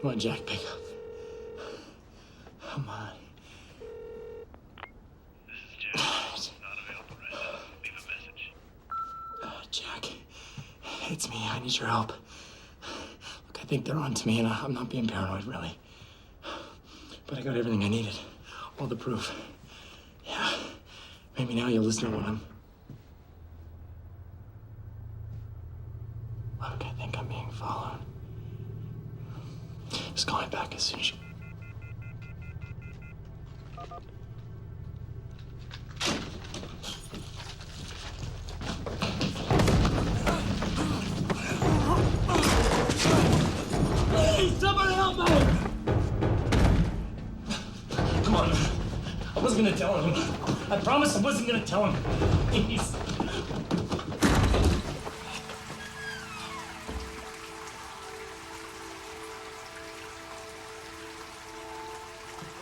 Come on, Jack, pick up. Come on. This is Jack. Not available right now. Leave a message. Jack, it's me. I need your help. Look, I think they're on to me, and I'm not being paranoid, really. But I got everything I needed. All the proof. Yeah. Maybe now you'll listen to what I'm... Look, I think I'm being followed. Just call me back as soon as you... Please, somebody help me! Come on. I wasn't gonna tell him. I promised I wasn't gonna tell him. Please.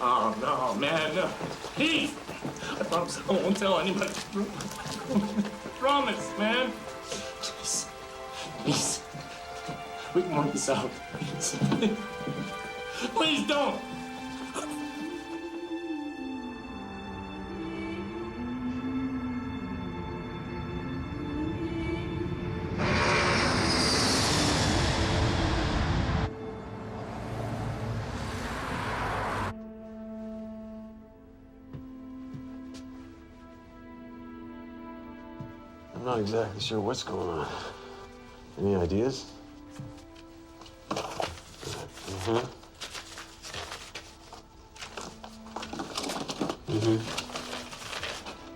Oh, no, man, no. Please! I promise I won't tell anybody. I promise, man. Please. Please. We can work this out. Please. Please don't! I'm not exactly sure what's going on. Any ideas?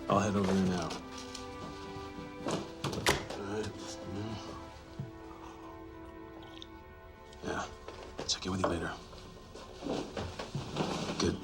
I'll head over there now. All right. Yeah. Check in with you later. Good.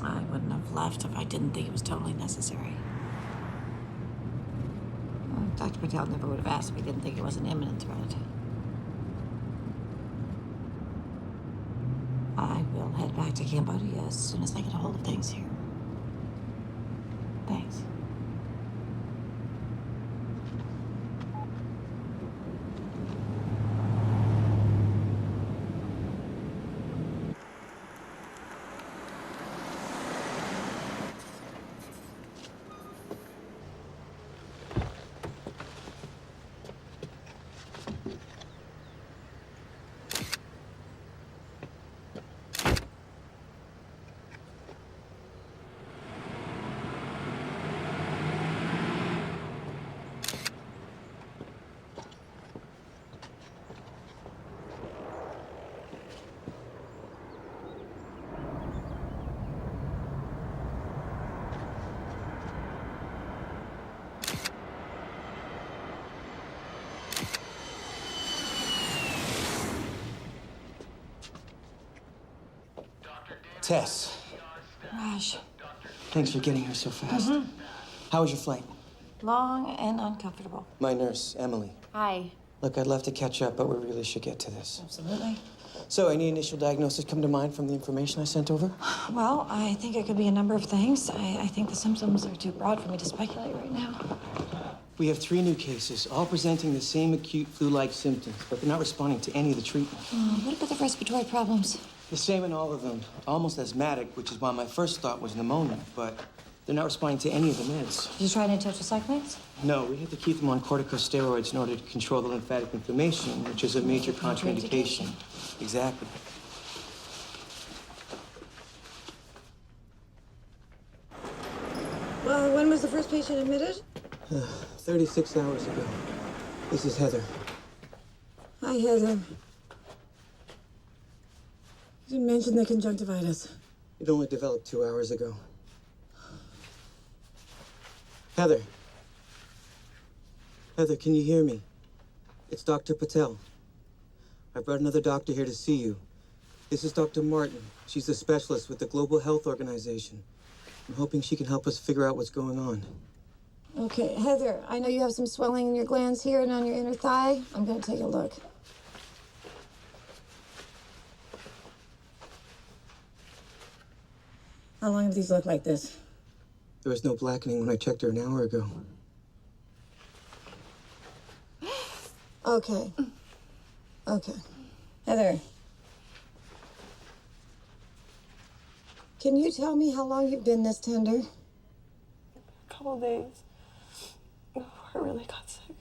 I wouldn't have left if I didn't think it was totally necessary. Dr. Patel never would have asked if he didn't think it was an imminent threat. I will head back to Cambodia as soon as I get a hold of things here. Thanks. Tess, Raj, thanks for getting here so fast. How was your flight? long and uncomfortable. My nurse, Emily. Hi. Look, I'd love to catch up, but we really should get to this. Absolutely. So, any initial diagnosis come to mind from the information I sent over? Well, I think it could be a number of things. I think the symptoms are too broad for me to speculate right now. We have 3 new cases, all presenting the same acute flu-like symptoms, but they're not responding to any of the treatment. What about the respiratory problems? The same in all of them, almost asthmatic, which is why my first thought was pneumonia, but they're not responding to any of the meds. Did you try any tetracyclines? No, we had to keep them on corticosteroids in order to control the lymphatic inflammation, which is a major contraindication. Exactly. Well, when was the first patient admitted? 36 hours ago. This is Heather. Hi, Heather. You didn't mention the conjunctivitis. It only developed 2 hours ago. Heather. Heather, can you hear me? It's Dr. Patel. I brought another doctor here to see you. This is Dr. Martin. She's a specialist with the Global Health Organization. I'm hoping she can help us figure out what's going on. Okay, Heather, I know you have some swelling in your glands here and on your inner thigh. I'm gonna take a look. How long have these looked like this? There was no blackening when I checked her an hour ago. Okay. Okay. Heather. Can you tell me how long you've been this tender? A couple of days before I really got sick.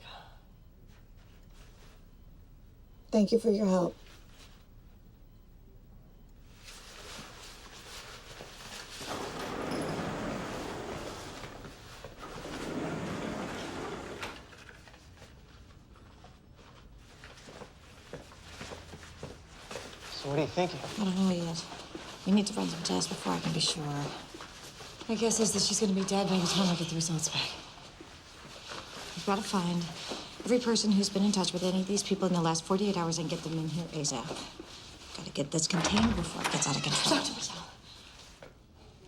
Thank you for your help. So what are you thinking? I don't know yet. We need to run some tests before I can be sure. My guess is that she's gonna be dead by the time I get the results back. We've got to find every person who's been in touch with any of these people in the last 48 hours and get them in here ASAP. Gotta get this contained before it gets out of control. Dr. Patel,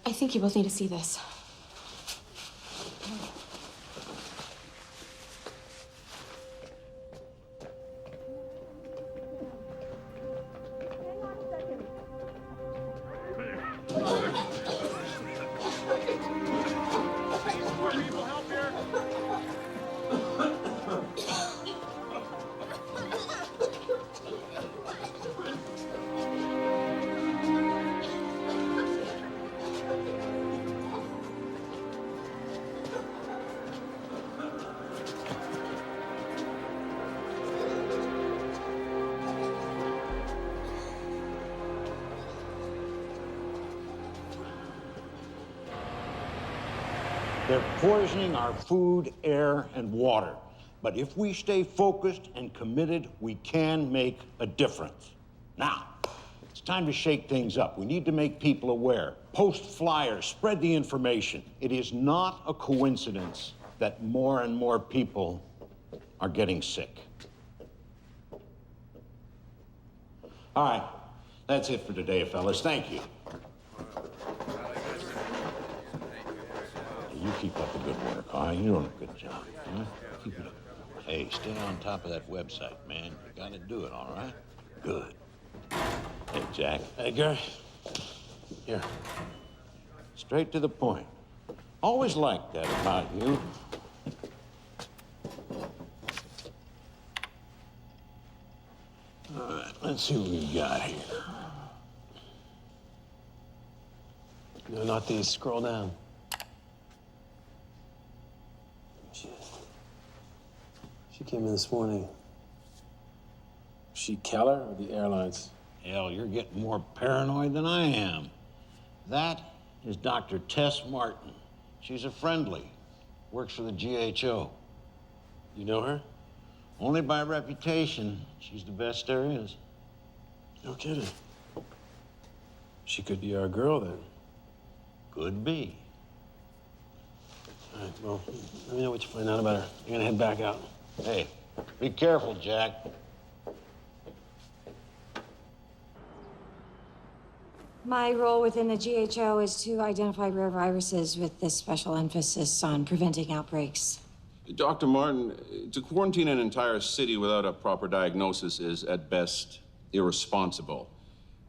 I think you both need to see this. They're poisoning our food, air, and water. But if we stay focused and committed, we can make a difference. Now, it's time to shake things up. We need to make people aware. Post flyers, spread the information. It is not a coincidence that more and more people are getting sick. All right, that's it for today, fellas. Thank you. You keep up the good work, all right? You're doing a good job. Huh? Keep it up. Hey, stay on top of that website, man. You gotta do it, all right? Good. Hey, Jack. Hey, Gary. Here. Straight to the point. Always liked that about you. All right, let's see what we've got here. No, not these. Scroll down. She came in this morning. She Keller or the airlines? Hell, you're getting more paranoid than I am. That is Dr. Tess Martin. She's a friendly. Works for the GHO. You know her? Only by reputation. She's the best there is. No kidding. She could be our girl then. Could be. All right, well, let me know what you find out about her. I'm gonna head back out. Hey, be careful, Jack. My role within the GHO is to identify rare viruses with this special emphasis on preventing outbreaks. Dr. Martin, to quarantine an entire city without a proper diagnosis is, at best, irresponsible.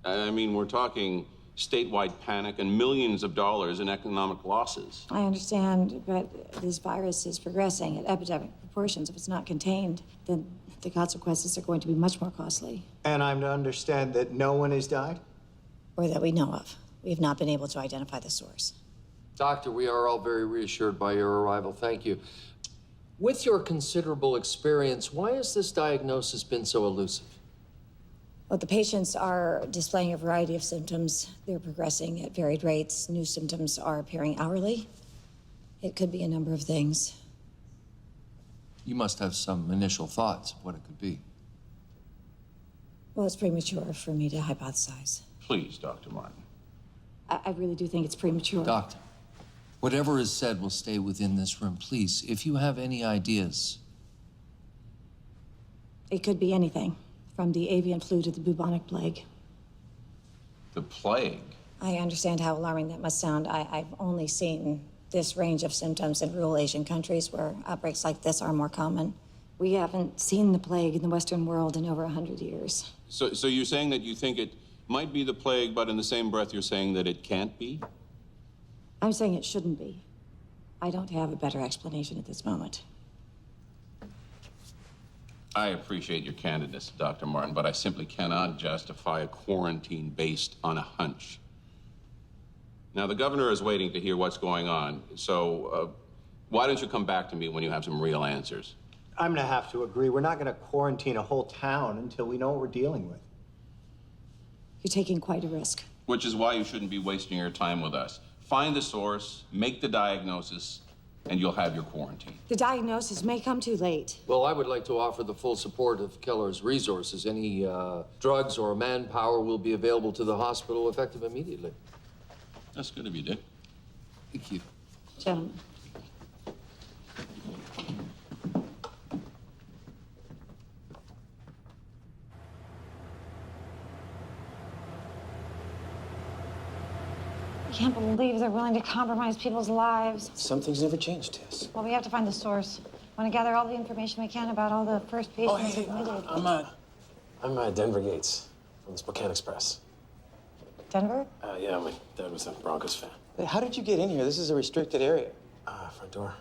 I mean, we're talking statewide panic and millions of dollars in economic losses. I understand, but this virus is progressing at epidemic proportions. If it's not contained, then the consequences are going to be much more costly. And I'm to understand that no one has died? Or that we know of. We have not been able to identify the source. Doctor, we are all very reassured by your arrival. Thank you. With your considerable experience, why has this diagnosis been so elusive? Well, the patients are displaying a variety of symptoms. They're progressing at varied rates. New symptoms are appearing hourly. It could be a number of things. You must have some initial thoughts of what it could be. Well, it's premature for me to hypothesize. Please, Dr. Martin. I really do think it's premature. Doctor, whatever is said will stay within this room. Please, if you have any ideas. It could be anything, from the avian flu to the bubonic plague. The plague? I understand how alarming that must sound. I've only seen this range of symptoms in rural Asian countries where outbreaks like this are more common. We haven't seen the plague in the Western world in over 100 years. So you're saying that you think it might be the plague, but in the same breath you're saying that it can't be? I'm saying it shouldn't be. I don't have a better explanation at this moment. I appreciate your candidness, Dr. Martin, but I simply cannot justify a quarantine based on a hunch. Now, the governor is waiting to hear what's going on, so why don't you come back to me when you have some real answers? I'm gonna have to agree. We're not gonna quarantine a whole town until we know what we're dealing with. You're taking quite a risk. Which is why you shouldn't be wasting your time with us. Find the source, make the diagnosis, and you'll have your quarantine. The diagnosis may come too late. Well, I would like to offer the full support of Keller's resources. Any drugs or manpower will be available to the hospital effective immediately. That's good of you, Dick. Thank you. Gentlemen. I can't believe they're willing to compromise people's lives. Some things never change, Tess. Well, we have to find the source. Want to gather all the information we can about all the first patients admitted. I'm Denver Gates from the Spokane Express. Denver? Yeah, my dad was a Broncos fan. Hey, how did you get in here? This is a restricted area. Front door.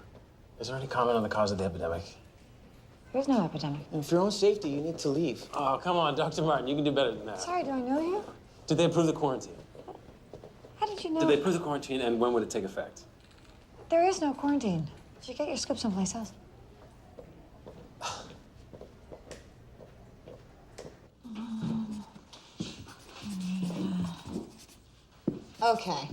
Is there any comment on the cause of the epidemic? There's no epidemic. And for your own safety, you need to leave. Oh, come on, Dr. Martin. You can do better than that. Sorry, do I know you? Did they approve the quarantine? How did you know? Did they approve the quarantine, and when would it take effect? There is no quarantine. Did you get your script someplace else? Okay.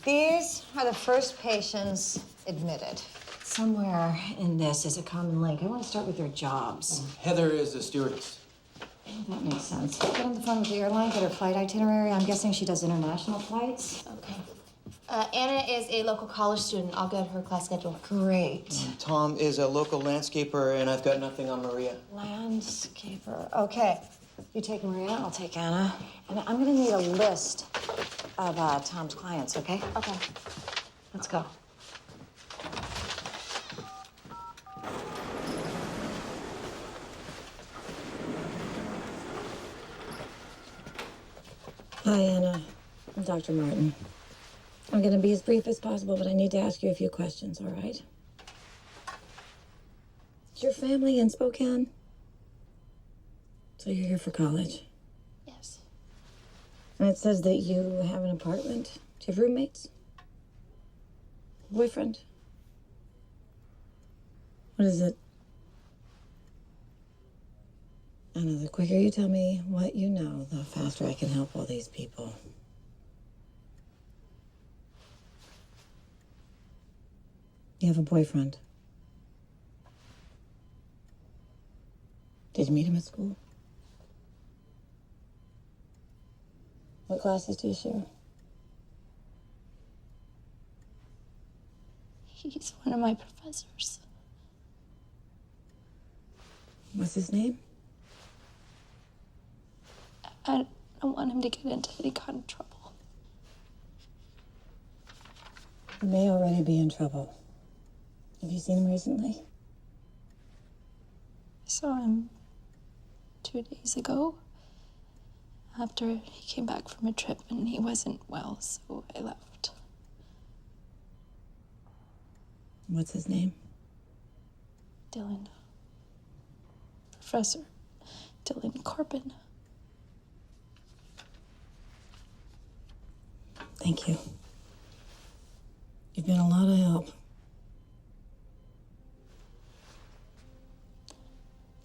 These are the first patients admitted. Somewhere in this is a common link. I want to start with their jobs. Heather is a stewardess. That makes sense. Get on the phone with the airline, get her flight itinerary. I'm guessing she does international flights. Okay. Anna is a local college student. I'll get her class schedule. Great. Tom is a local landscaper, and I've got nothing on Maria. Landscaper. Okay. You take Maria, I'll take Anna. And I'm gonna need a list of Tom's clients, okay? Okay. Let's go. Hi, Anna. I'm Dr. Martin. I'm gonna be as brief as possible, but I need to ask you a few questions, all right? Is your family in Spokane? So you're here for college? Yes. And it says that you have an apartment. Do you have roommates? Boyfriend? What is it? Anna, the quicker you tell me what you know, the faster I can help all these people. You have a boyfriend. Did you meet him at school? What classes do you share? He's one of my professors. What's his name? I don't want him to get into any kind of trouble. He may already be in trouble. Have you seen him recently? I saw him 2 days ago after he came back from a trip and he wasn't well, so I left. What's his name? Dylan. Professor Dylan Corbin. Thank you. You've been a lot of help.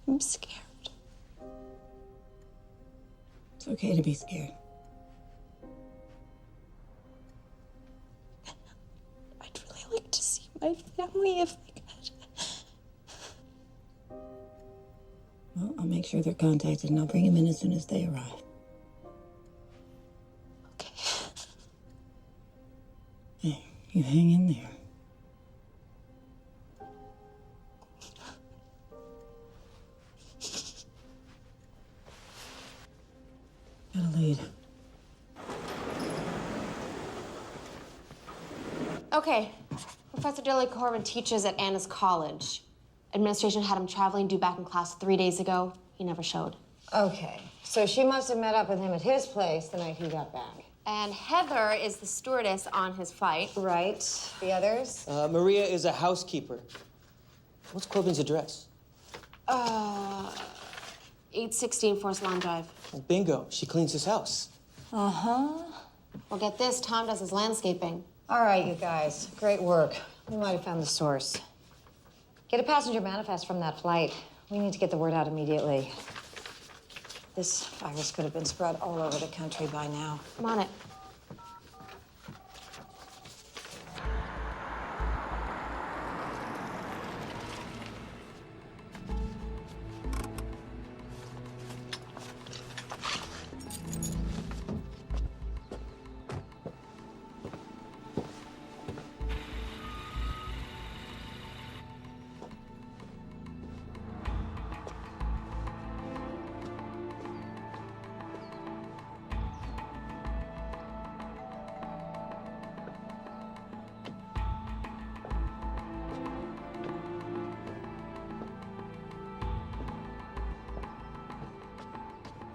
I'm scared. It's okay to be scared. I'd really like to see my family if I could. Well, I'll make sure they're contacted and I'll bring him in as soon as they arrive. Okay. Hey, you hang in there. Got a lead. Okay, Professor Dilly Corbin teaches at Anna's college. Administration had him traveling due back in class 3 days ago. He never showed. Okay, so she must have met up with him at his place the night he got back. And Heather is the stewardess on his flight. Right. The others? Maria is a housekeeper. What's Corbin's address? 816 Forest Lawn Drive. Oh, bingo. She cleans his house. Uh-huh. Well, get this, Tom does his landscaping. All right, you guys. Great work. We might have found the source. Get a passenger manifest from that flight. We need to get the word out immediately. This virus could have been spread all over the country by now. I'm on it.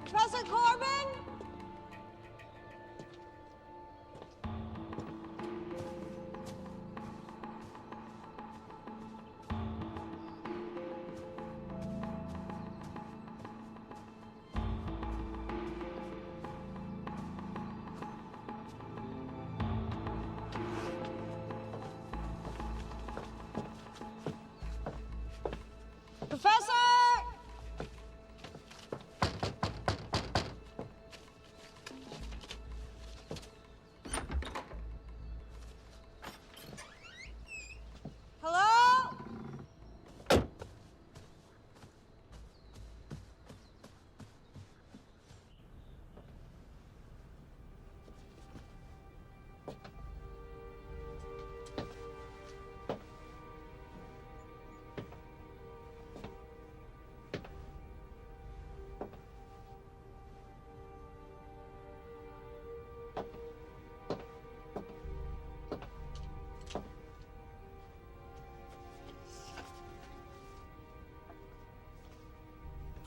Professor Corbin? Professor! Hello?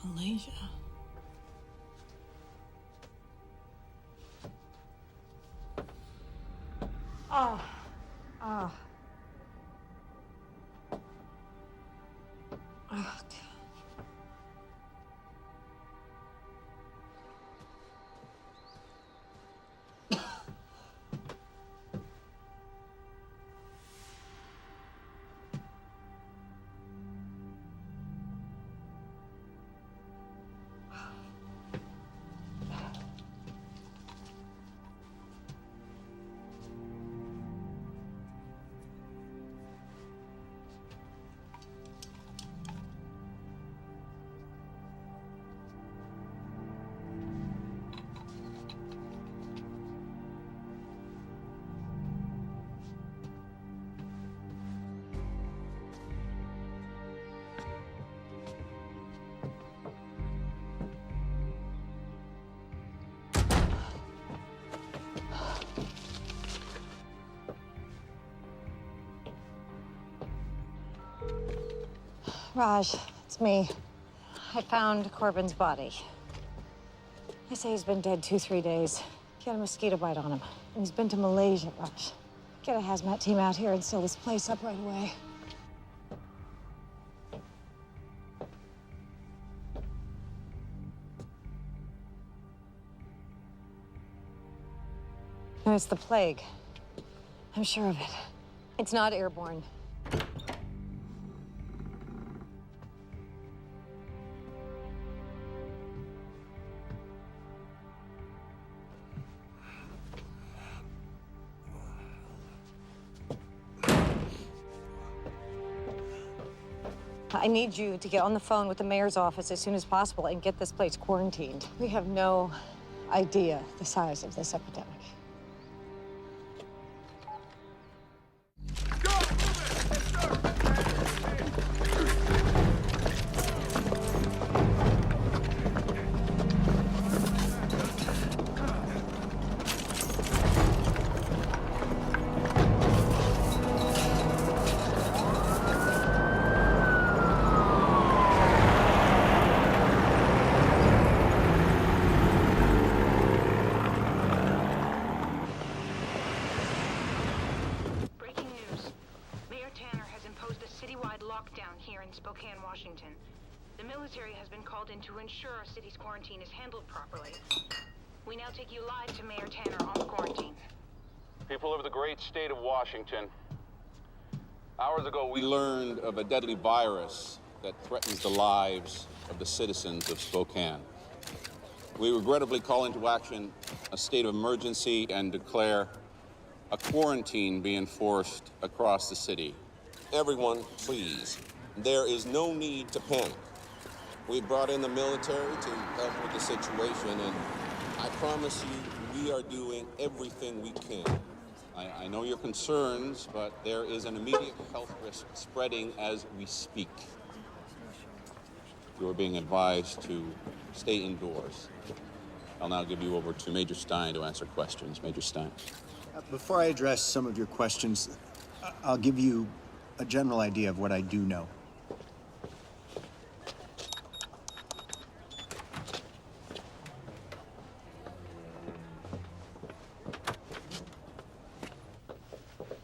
Malaysia. Oh. Oh. Oh, God. Raj, it's me. I found Corbin's body. They say he's been dead 2-3 days. He had a mosquito bite on him. And he's been to Malaysia, Raj. Get a hazmat team out here and seal this place up right away. No, it's the plague. I'm sure of it. It's not airborne. I need you to get on the phone with the mayor's office as soon as possible and get this place quarantined. We have no idea the size of this epidemic. here in Spokane, Washington. The military has been called in to ensure our city's quarantine is handled properly. We now take you live to Mayor Tanner on the quarantine. People of the great state of Washington, hours ago we learned of a deadly virus that threatens the lives of the citizens of Spokane. We regrettably call into action a state of emergency and declare a quarantine be enforced across the city. Everyone, please. There is no need to panic. We brought in the military to help with the situation, and I promise you, we are doing everything we can. I know your concerns, but there is an immediate health risk spreading as we speak. You are being advised to stay indoors. I'll now give you over to Major Stein to answer questions. Major Stein. Before I address some of your questions, I'll give you a general idea of what I do know.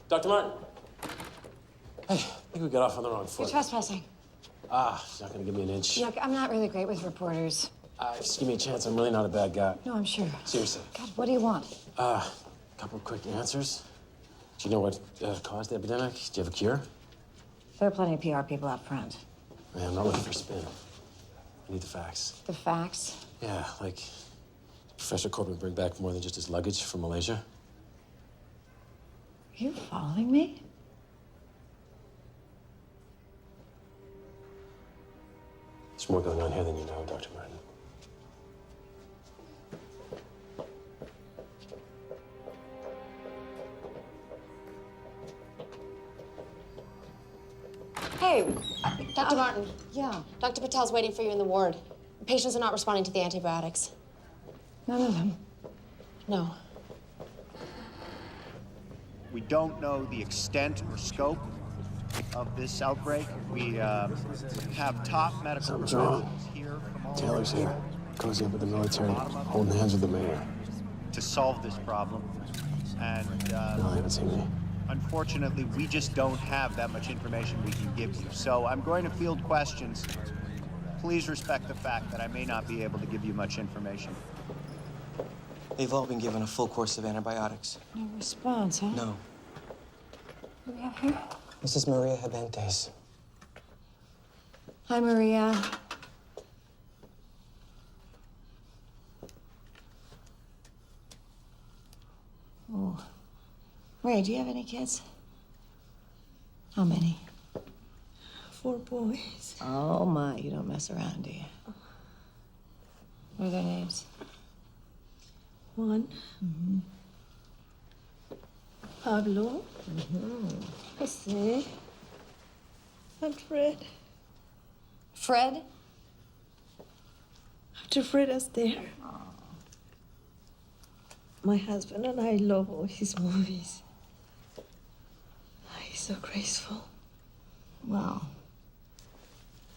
Dr. Martin. Hey, I think we got off on the wrong foot. You're trespassing. She's not gonna give me an inch. Look, I'm not really great with reporters. Just give me a chance. I'm really not a bad guy. No, I'm sure. Seriously. God, what do you want? Couple of quick answers. Do you know what caused the epidemic? Do you have a cure? There are plenty of PR people out front. Man, I'm not looking for spin. I need the facts. The facts? Yeah, like, did Professor Corbin bring back more than just his luggage from Malaysia? Are you following me? There's more going on here than you know, Dr. Martin. Hey, Dr. Martin. Yeah. Dr. Patel's waiting for you in the ward. Patients are not responding to the antibiotics. None of them. No. We don't know the extent or scope of this outbreak. We have top medical Something's wrong. professionals here from all Taylor's over here. Cozy up with the military, holding hands with the mayor. to solve this problem. And No, they haven't seen me. unfortunately, we just don't have that much information we can give you. So I'm going to field questions. Please respect the fact that I may not be able to give you much information. They've all been given a full course of antibiotics. No response, huh? No. What do we have here? This is Maria Habentes. Hi, Maria. Oh. Ray, do you have any kids? How many? 4 boys. Oh, my. You don't mess around, do you? What are their names? Juan. Pablo. Jose. And Fred. Fred? After Fred is there. My husband and I love all his movies. He's so graceful. Well,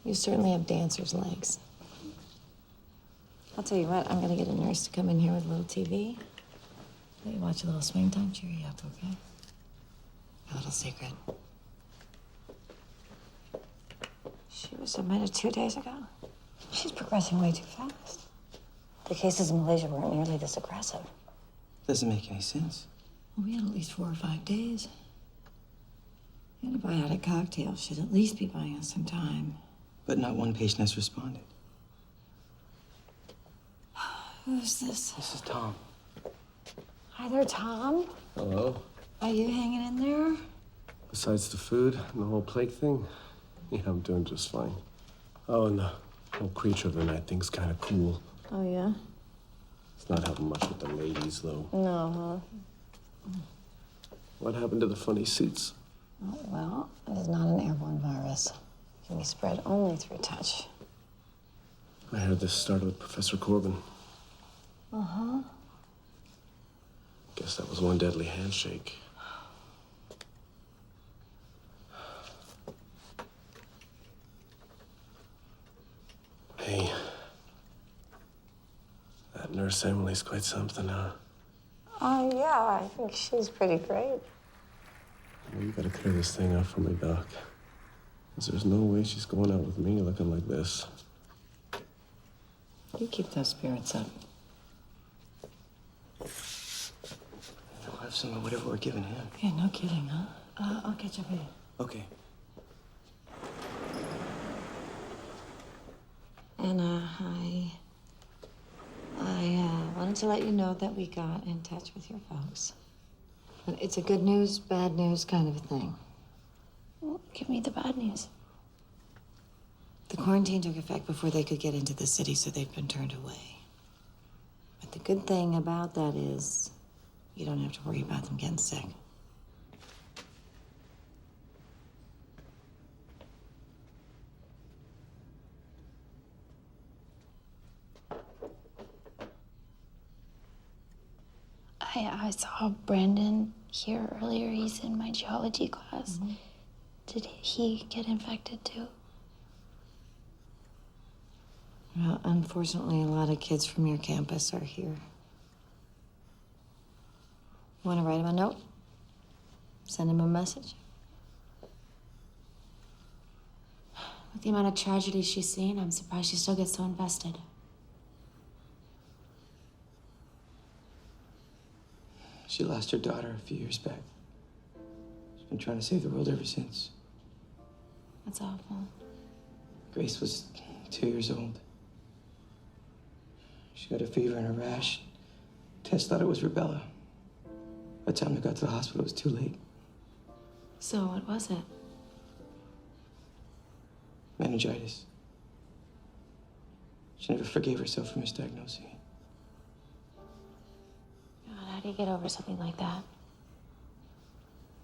you certainly have dancer's legs. I'll tell you what, I'm gonna get a nurse to come in here with a little TV. Let you watch a little swing time, cheer you up, okay? A little secret. She was admitted 2 days ago. She's progressing way too fast. The cases in Malaysia weren't nearly this aggressive. Doesn't make any sense. Well, we had at least 4 or 5 days. Antibiotic cocktail should at least be buying us some time. But not one patient has responded. Who's this? This is Tom. Hi there, Tom. Hello. Are you hanging in there? Besides the food and the whole plague thing, yeah, I'm doing just fine. Oh, and the whole creature of the night thing's kind of cool. Oh, yeah? It's not helping much with the ladies, though. No, huh? What happened to the funny suits? Oh, well, it is not an airborne virus. It can be spread only through touch. I heard this started with Professor Corbin. Uh-huh. Guess that was one deadly handshake. Hey, that nurse Emily's quite something, huh? Yeah, I think she's pretty great. Well, you gotta clear this thing up for me, Doc. Because there's no way she's going out with me looking like this. You keep those spirits up. We'll have some of whatever we're giving him. Yeah, no kidding, huh? I'll catch up with you. Okay. Anna, I wanted to let you know that we got in touch with your folks. But it's a good news, bad news kind of a thing. Well, give me the bad news. The quarantine took effect before they could get into the city, so they've been turned away. But the good thing about that is you don't have to worry about them getting sick. I saw Brandon here earlier. He's in my geology class. Mm-hmm. Did he get infected too? Well, unfortunately, a lot of kids from your campus are here. Want to write him a note? Send him a message? With the amount of tragedy she's seen, I'm surprised she still gets so invested. She lost her daughter a few years back. She's been trying to save the world ever since. That's awful. Grace was 2 years old. She got a fever and a rash. Tess thought it was rubella. By the time they got to the hospital, it was too late. So what was it? Meningitis. She never forgave herself for misdiagnosing it. God, how do you get over something like that?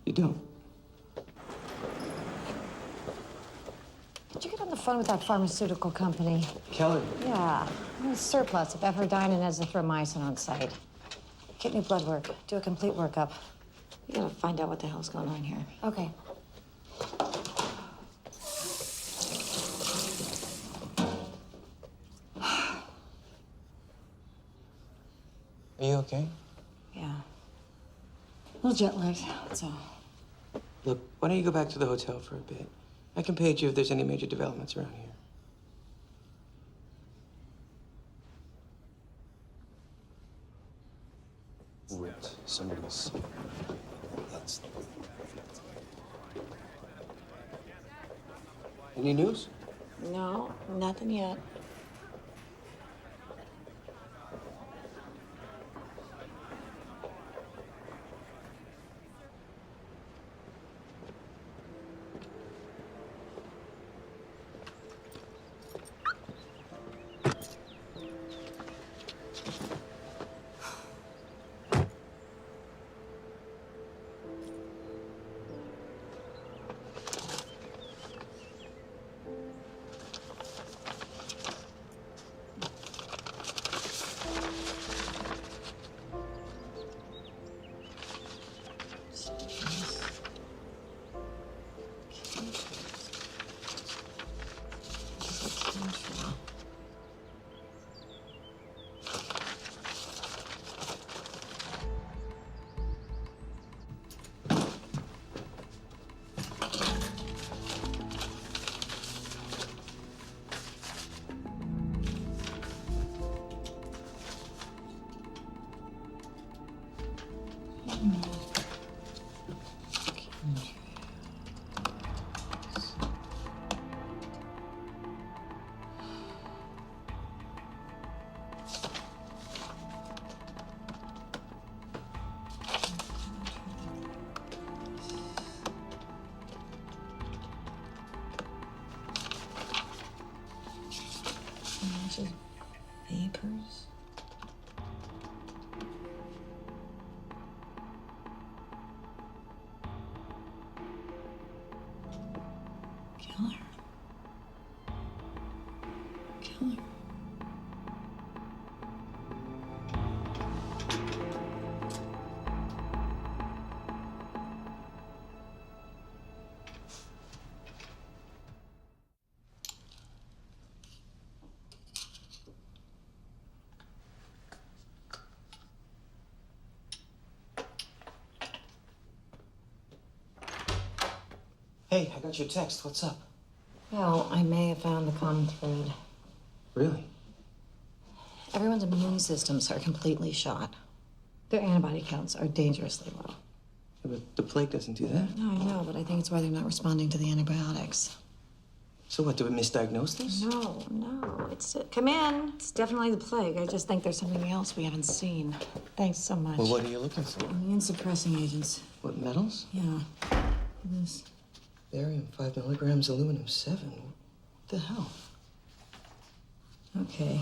You don't. Did you get on the phone with that pharmaceutical company? Kelly. Yeah. I'm surplus of ephedrine and azithromycin on site. Kidney blood work. Do a complete workup. We gotta find out what the hell's going on here. Okay. Are you okay? Yeah. A little jet lagged, that's all. Look, why don't you go back to the hotel for a bit? I can page you if there's any major developments around here. Wait, somebody's... That's... Any news? No, nothing yet. Just vapors. Killer. Killer. Hey, I got your text. What's up? Well, I may have found the common thread. Really? Everyone's immune systems are completely shot. Their antibody counts are dangerously low. Yeah, but the plague doesn't do that. No, I know, but I think it's why they're not responding to the antibiotics. So what, do we misdiagnose this? No, come in. It's definitely the plague. I just think there's something else we haven't seen. Thanks so much. Well, what are you looking for? Immune suppressing agents. What, metals? Yeah. This. Barium 5 milligrams, aluminum 7. What the hell? Okay.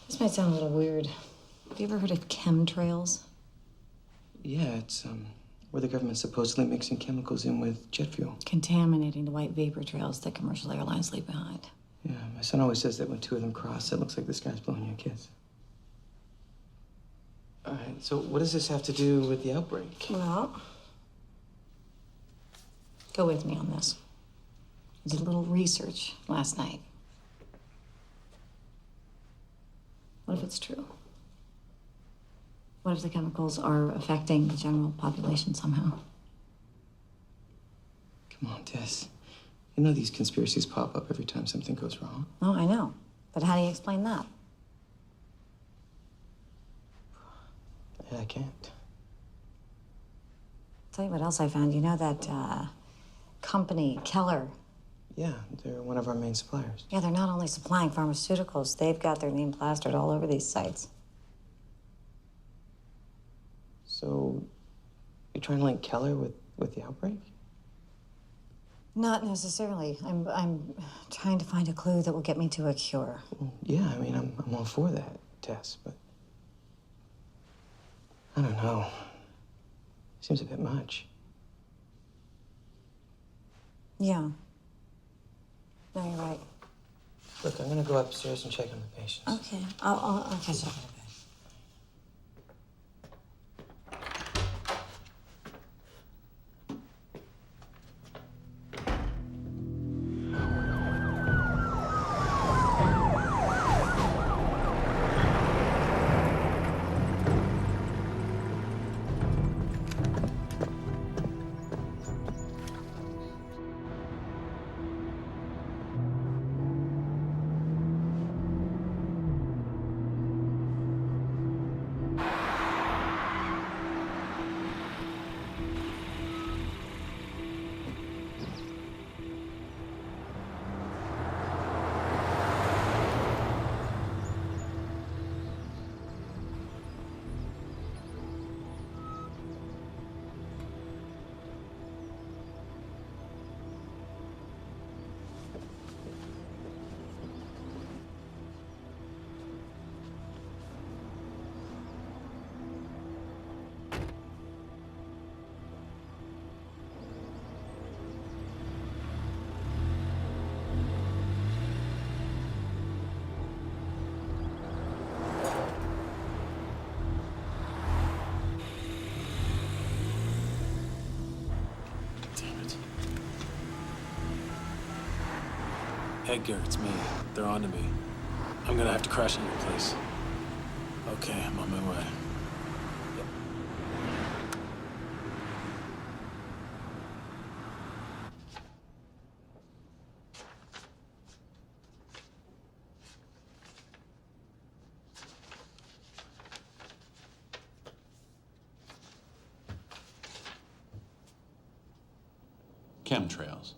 This might sound a little weird. Have you ever heard of chemtrails? Yeah, it's where the government's supposedly mixing chemicals in with jet fuel. Contaminating the white vapor trails that commercial airlines leave behind. Yeah, my son always says that when two of them cross, it looks like this guy's blowing you a kiss. All right, so what does this have to do with the outbreak? Well, go with me on this. I did a little research last night. What if it's true? What if the chemicals are affecting the general population somehow? Come on, Tess. You know these conspiracies pop up every time something goes wrong. Oh, I know. But how do you explain that? Yeah, I can't. Tell you what else I found. You know that company, Keller? Yeah, they're one of our main suppliers. Yeah, they're not only supplying pharmaceuticals, they've got their name plastered all over these sites. So, you're trying to link Keller with the outbreak? Not necessarily. I'm trying to find a clue that will get me to a cure. Well, yeah, I mean, I'm all for that, Tess, but I don't know. Seems a bit much. Yeah. No, you're right. Look, I'm gonna go upstairs and check on the patients. Okay. I'll catch up in a bit. Edgar, it's me. They're on to me. I'm gonna have to crash in your place. Okay, I'm on my way. Chemtrails.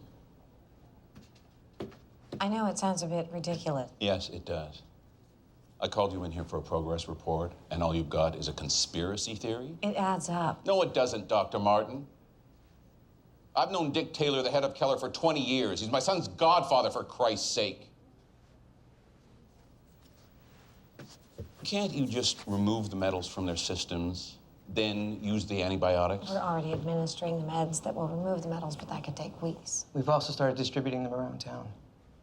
I know it sounds a bit ridiculous. Yes, it does. I called you in here for a progress report, and all you've got is a conspiracy theory? It adds up. No, it doesn't, Dr. Martin. I've known Dick Taylor, the head of Keller, for 20 years. He's my son's godfather, for Christ's sake. Can't you just remove the metals from their systems, then use the antibiotics? We're already administering the meds that will remove the metals, but that could take weeks. We've also started distributing them around town.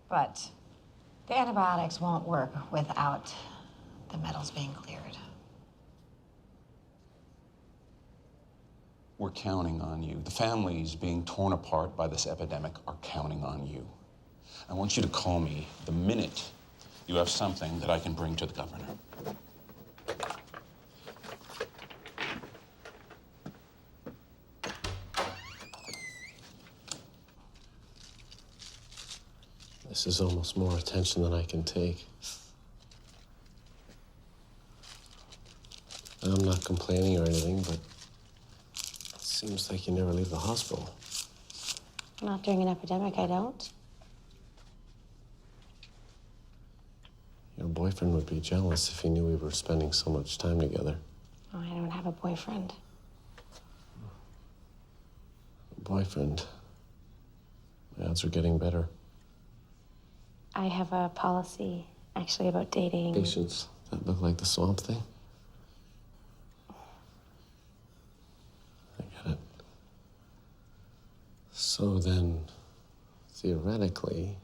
But the antibiotics won't work without the metals being cleared. We're counting on you. The families being torn apart by this epidemic are counting on you. I want you to call me the minute you have something that I can bring to the governor. This is almost more attention than I can take. I'm not complaining or anything, but it seems like you never leave the hospital. Not during an epidemic, I don't. Your boyfriend would be jealous if he knew we were spending so much time together. Oh, I don't have a boyfriend. Boyfriend. My odds are getting better. I have a policy, actually, about dating. Patients that look like the swamp thing. I get it. So then, theoretically,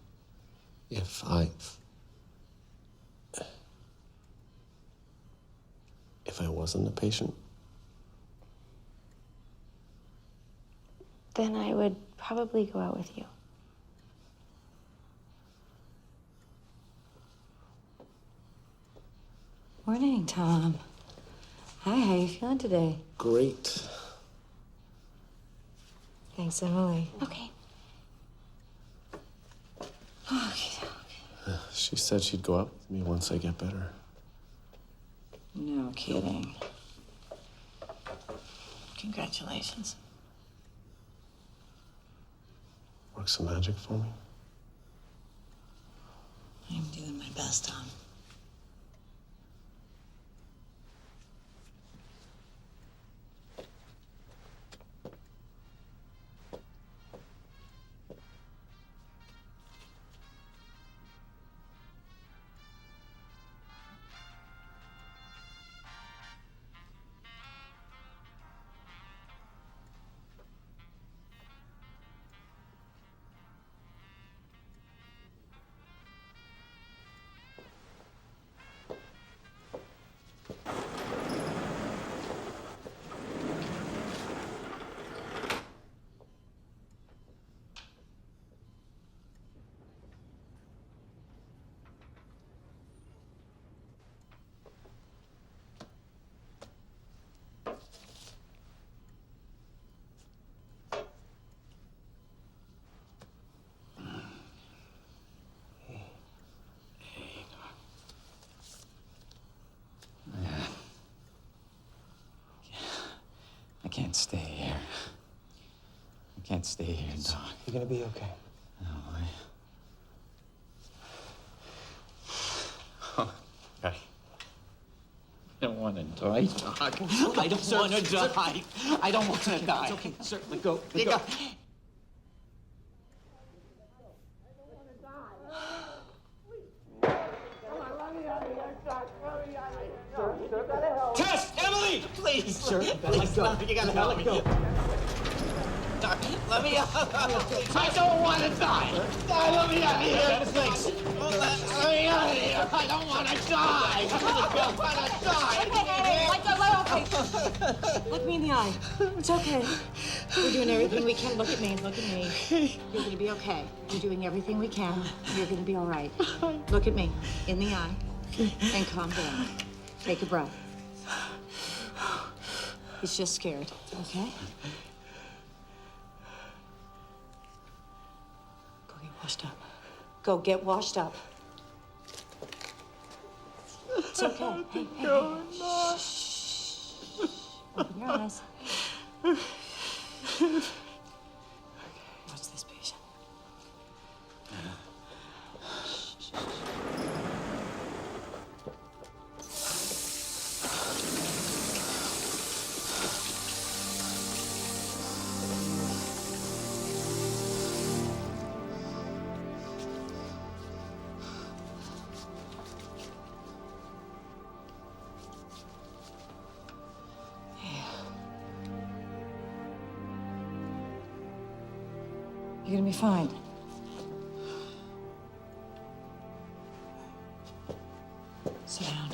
if I wasn't a patient, then I would probably go out with you. Morning, Tom. Hi, how you feeling today? great. Thanks, Emily. Okay. Okay. She said she'd go out with me once I get better. No kidding. Congratulations. Work some magic for me. I'm doing my best, Tom. I can't stay here. I can't stay here, Doc. You're gonna be okay. No, I don't want to die, Doc. I don't want to die. I don't want to die. It's okay. Certainly go. You go. Tess! Emily! Please, sir. Please, no, you gotta help me. Doc, let me out. I don't want to die. Let me out of here. Thanks. Let me out of here. I don't want to die. I don't want to die. Okay. Look me in the eye. It's okay. We're doing everything we can. Look at me. Look at me. You're gonna be okay. We're doing everything we can. You're gonna be all right. Look at me in the eye and calm down. Take a breath. He's just scared, okay? Go get washed up. Go get washed up. It's okay. Hey, hey, hey. Shh. Open your eyes. Watch this patient. You're gonna be fine. Sit down.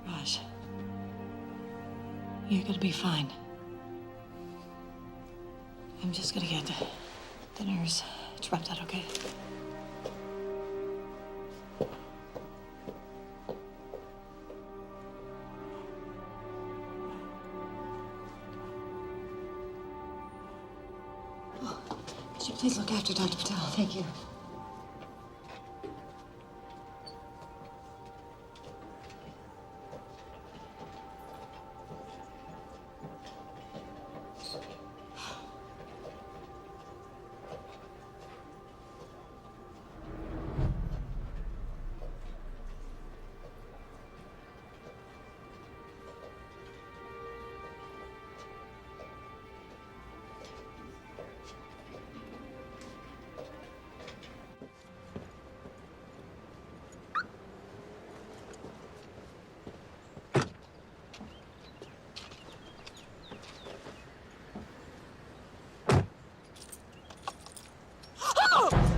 Raj, you're gonna be fine. I'm just gonna get the nurse. Drop that, okay? Could you please look after Dr. Patel? Thank you.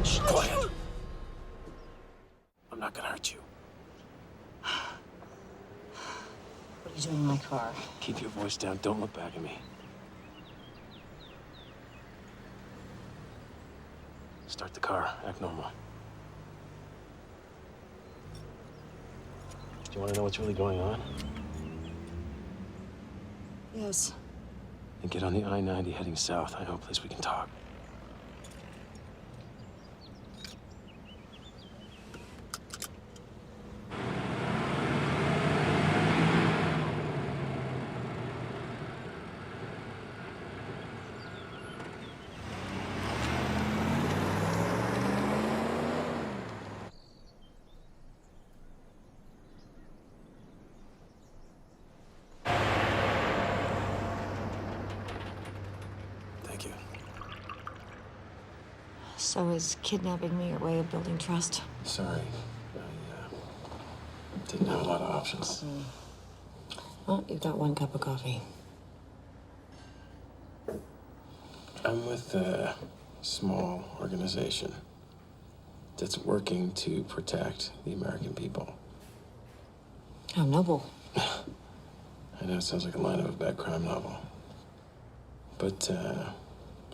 Shh, quiet. I'm not gonna hurt you. What are you doing in my car? Keep your voice down. Don't look back at me. Start the car. Act normal. Do you want to know what's really going on? Yes. Then get on the I-90 heading south. I know a place we can talk. Thank you. So is kidnapping me your way of building trust? Sorry. I didn't have a lot of options. Well, you've got one cup of coffee. I'm with a small organization that's working to protect the American people. How noble. I know it sounds like a line of a bad crime novel. But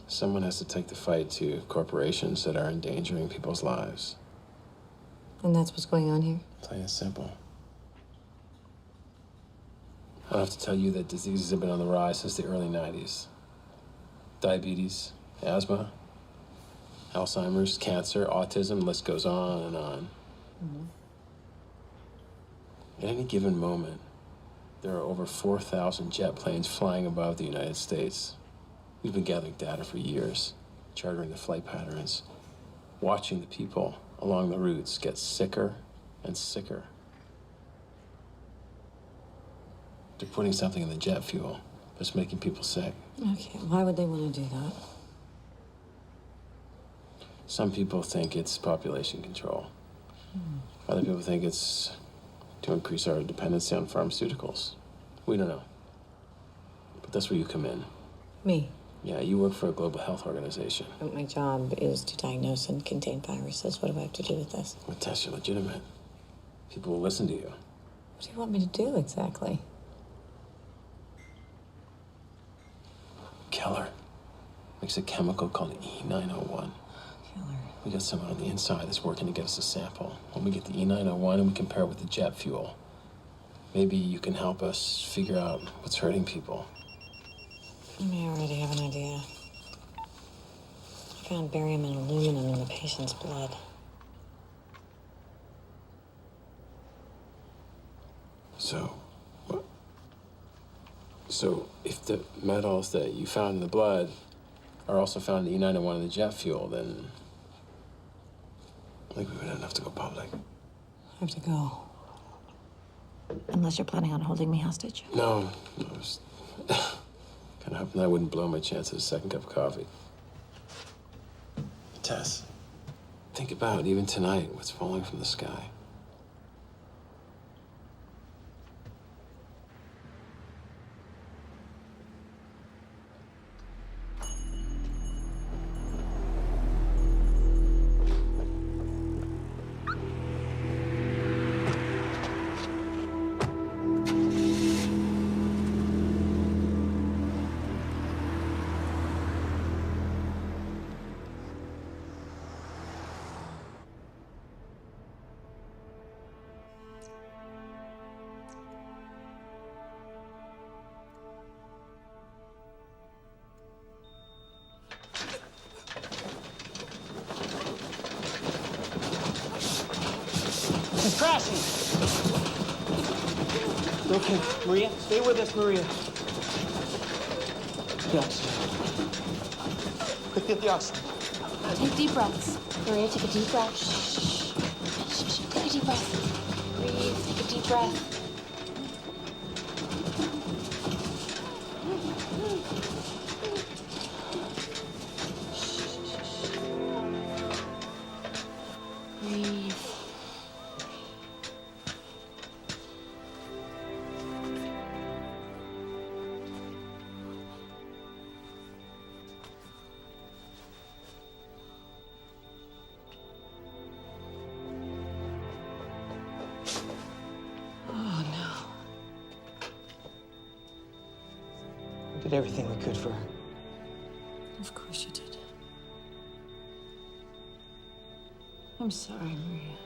someone has to take the fight to corporations that are endangering people's lives. And that's what's going on here? Plain and simple. I don't have to tell you that diseases have been on the rise since the early 90s. Diabetes, asthma, Alzheimer's, cancer, autism, the list goes on and on. At any given moment, there are over 4,000 jet planes flying above the United States. We've been gathering data for years, charting the flight patterns, watching the people along the routes get sicker and sicker. They're putting something in the jet fuel that's making people sick. Okay, why would they want to do that? Some people think it's population control. Other people think it's to increase our dependency on pharmaceuticals. We don't know. But that's where you come in. Me? Yeah, you work for a global health organization. But my job is to diagnose and contain viruses. What do I have to do with this? Well, tests are legitimate. People will listen to you. What do you want me to do exactly? Keller makes a chemical called E901. Keller. We got someone on the inside that's working to get us a sample. When we get the E901 and we compare it with the jet fuel, maybe you can help us figure out what's hurting people. I may already have an idea. I found barium and aluminum in the patient's blood. So if the metals that you found in the blood are also found in the E901 in the jet fuel, then I think we would have to go public. I have to go. Unless you're planning on holding me hostage. No, I was kind of hoping I wouldn't blow my chance at a second cup of coffee. Tess, think about, even tonight, what's falling from the sky. He's crashing. Okay, Maria, stay with us, Maria. The oxygen. Quick, get the oxygen. Take deep breaths. Maria, take a deep breath. Shh. Shh. Take a deep breath. Breathe. Take a deep breath. Breathe. Oh, no. We did everything we could for her. Of course you did. I'm sorry, Maria.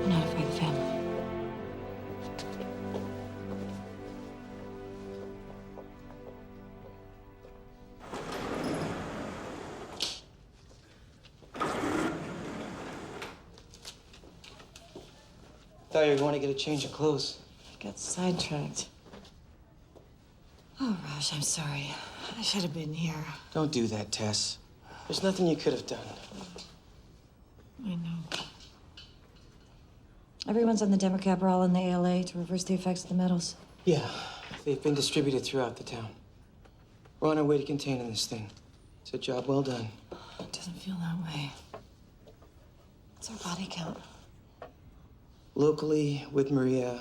Notify the family. Thought you were going to get a change of clothes. I got sidetracked. Oh, Raj, I'm sorry. I should have been here. Don't do that, Tess. There's nothing you could have done. I know. Everyone's on the demo cab. We're all in the ALA to reverse the effects of the metals. Yeah, they've been distributed throughout the town. We're on our way to containing this thing. It's a job well done. It doesn't feel that way. What's our body count? Locally, with Maria,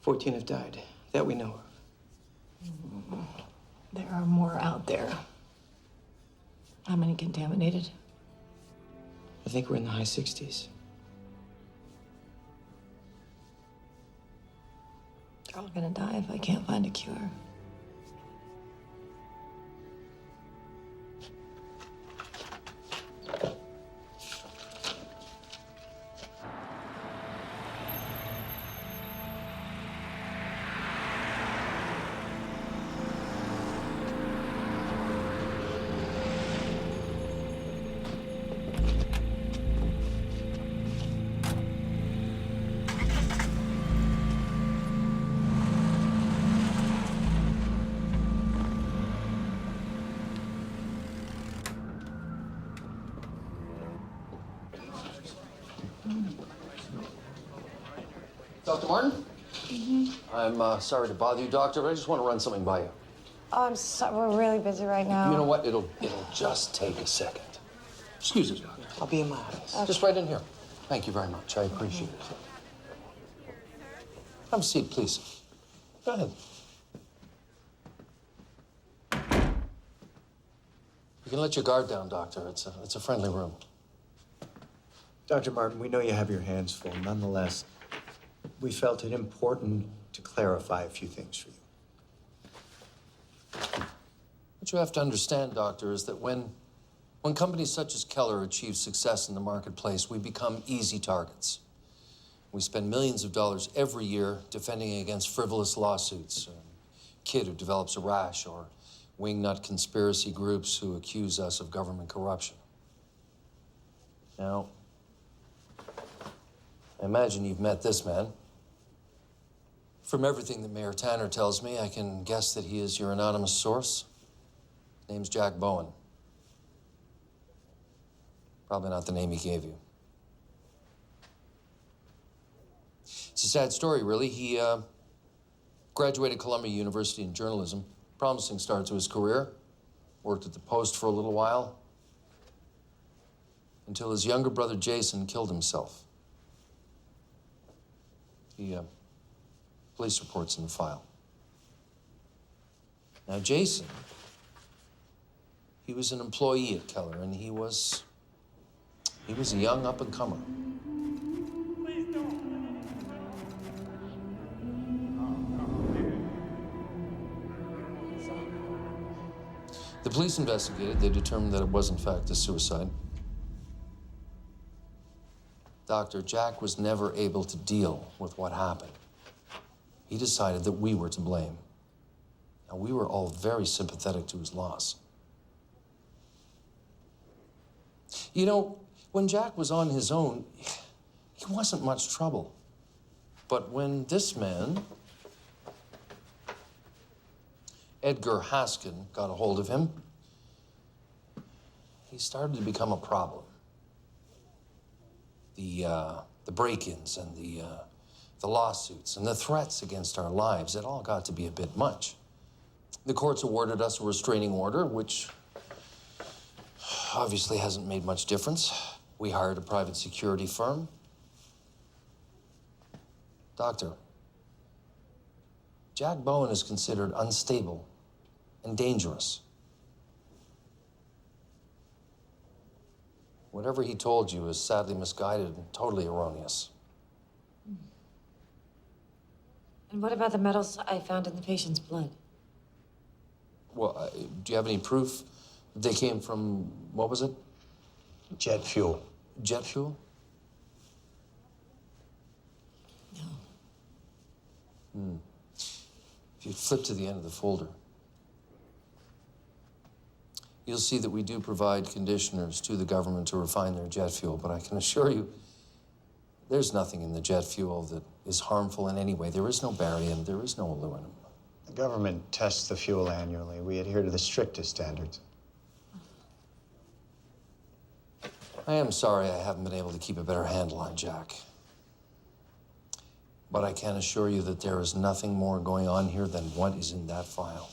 14 have died, that we know of. There are more out there. How many contaminated? I think we're in the high 60s. They're all gonna die if I can't find a cure. Dr. Martin? I'm sorry to bother you, Doctor, but I just want to run something by you. Oh, I'm sorry. We're really busy right now. You know what? It'll just take a second. Excuse me, Doctor. I'll be in my office. Just right in here. Thank you very much. I appreciate it. Have a seat, please. Go ahead. You can let your guard down, Doctor. It's a friendly room. Dr. Martin, we know you have your hands full. Nonetheless, we felt it important to clarify a few things for you. What you have to understand, Doctor, is that when companies such as Keller achieve success in the marketplace, we become easy targets. We spend millions of dollars every year defending against frivolous lawsuits. A kid who develops a rash, or wingnut conspiracy groups who accuse us of government corruption. Now, I imagine you've met this man. From everything that Mayor Tanner tells me, I can guess that he is your anonymous source. His name's Jack Bowen. Probably not the name he gave you. It's a sad story, really. He graduated Columbia University in journalism. Promising start to his career. Worked at the Post for a little while. Until his younger brother Jason killed himself. Police reports in the file. Now, Jason, he was an employee at Keller, and he was a young up-and-comer. The police investigated. They determined that it was, in fact, a suicide. Doctor, Jack was never able to deal with what happened. He decided that we were to blame. Now, we were all very sympathetic to his loss. You know, when Jack was on his own, he wasn't much trouble. But when this man, Edgar Haskin, got a hold of him, he started to become a problem. The break-ins and the lawsuits and the threats against our lives, it all got to be a bit much. The courts awarded us a restraining order, which obviously hasn't made much difference. We hired a private security firm. Doctor, Jack Bowen is considered unstable and dangerous. Whatever he told you is sadly misguided and totally erroneous. And what about the metals I found in the patient's blood? Well, do you have any proof that they came from, what was it? Jet fuel. Jet fuel? No. If you flip to the end of the folder, you'll see that we do provide conditioners to the government to refine their jet fuel, but I can assure you, there's nothing in the jet fuel that is harmful in any way. There is no barium, there is no aluminum. The government tests the fuel annually. We adhere to the strictest standards. I am sorry I haven't been able to keep a better handle on Jack. But I can assure you that there is nothing more going on here than what is in that file.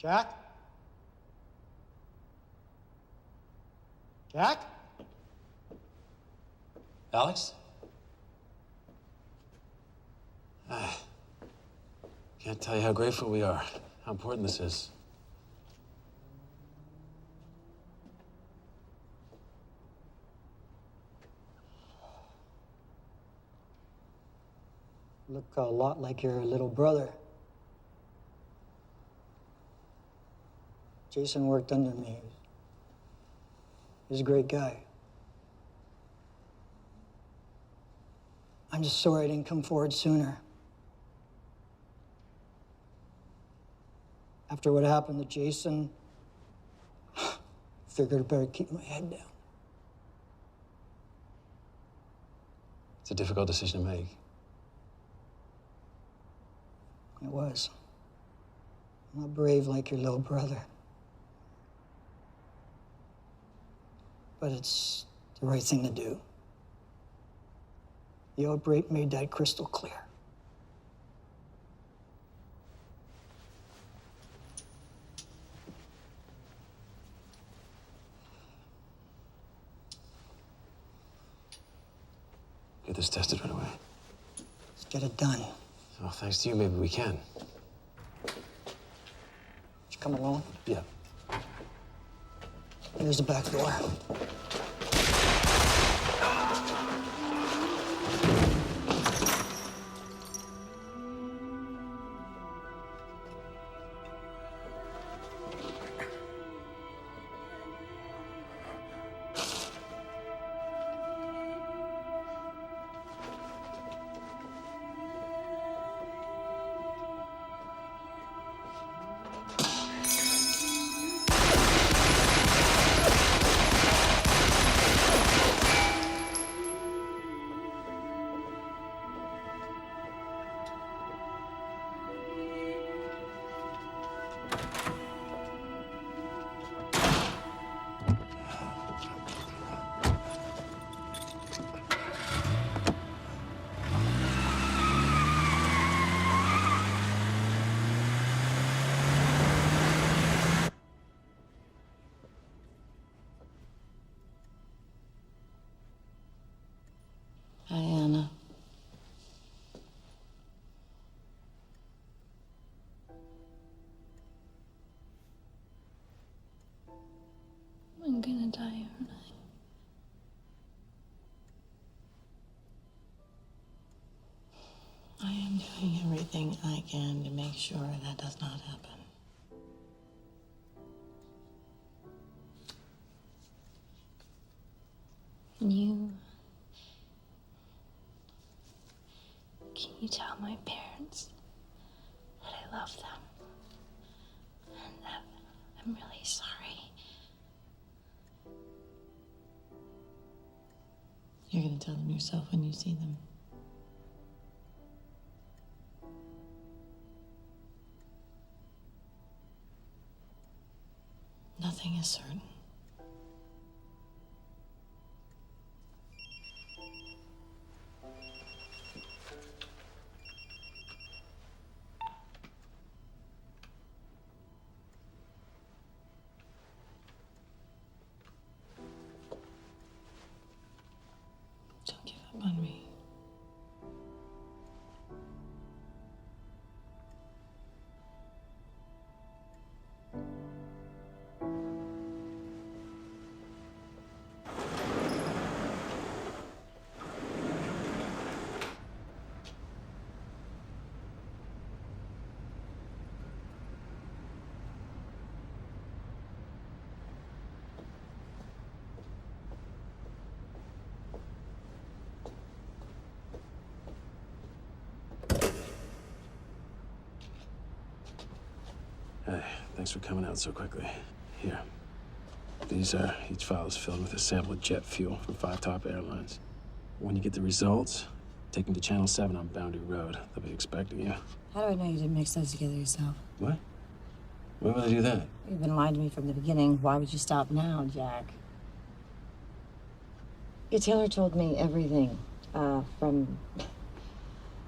Jack? Jack? Alex? Can't tell you how grateful we are, how important this is. Look a lot like your little brother. Jason worked under me. He's a great guy. I'm just sorry I didn't come forward sooner. After what happened to Jason, figured I better keep my head down. It's a difficult decision to make. It was. I'm not brave like your little brother. But it's the right thing to do. The outbreak made that crystal clear. Get this tested right away. Let's get it done. Well, thanks to you, maybe we can. Did you come alone? Yeah. There's the back door. doing everything I can to make sure that does not happen. Can you tell my parents that I love them? And that I'm really sorry. You're gonna tell them yourself when you see them. Nothing is certain. Don't give up on me. Hey, thanks for coming out so quickly. Here. Each file is filled with a sample of jet fuel from 5 top airlines. When you get the results, take them to Channel 7 on Boundary Road. They'll be expecting you. How do I know you didn't mix those together yourself? What? Why would I do that? You've been lying to me from the beginning. Why would you stop now, Jack? Your tailor told me everything, from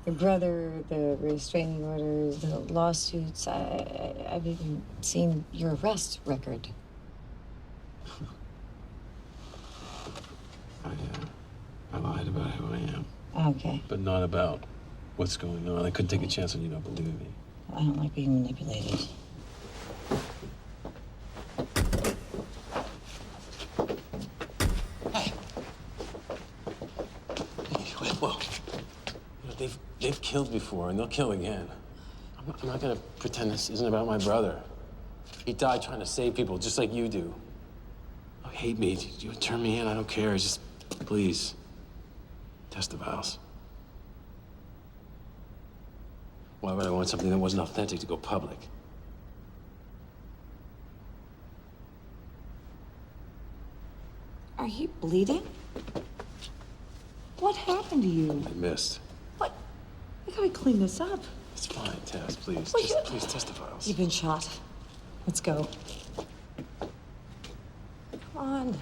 your brother, the restraining orders, the lawsuits. I've even seen your arrest record. I lied about who I am. Okay. But not about what's going on. I couldn't take a chance on you not believing me. I don't like being manipulated. Whoa. They've killed before, and they'll kill again. I'm not gonna pretend this isn't about my brother. He died trying to save people, just like you do. Oh, hate me. You turn me in, I don't care. Just, please, test the vials. Why would I want something that wasn't authentic to go public? Are you bleeding? What happened to you? I missed. What? I gotta clean this up. It's fine, Tess, please. Well, Just, please test the vials. You've been shot. Let's go. Come on.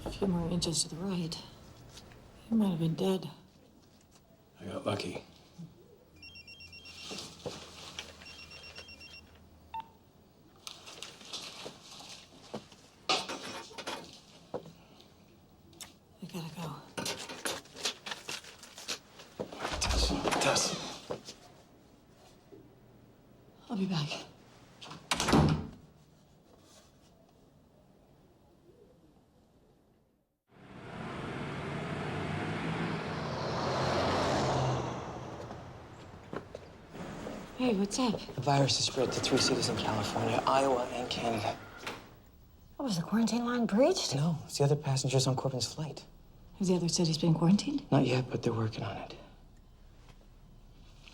A few more inches to the right. You might have been dead. I got lucky. I gotta go. Tess. I'll be back. Hey, what's up? The virus has spread to 3 cities in California, Iowa, and Canada. What, was the quarantine line breached? No, it's the other passengers on Corbin's flight. Have the other cities been quarantined? Not yet, but they're working on it.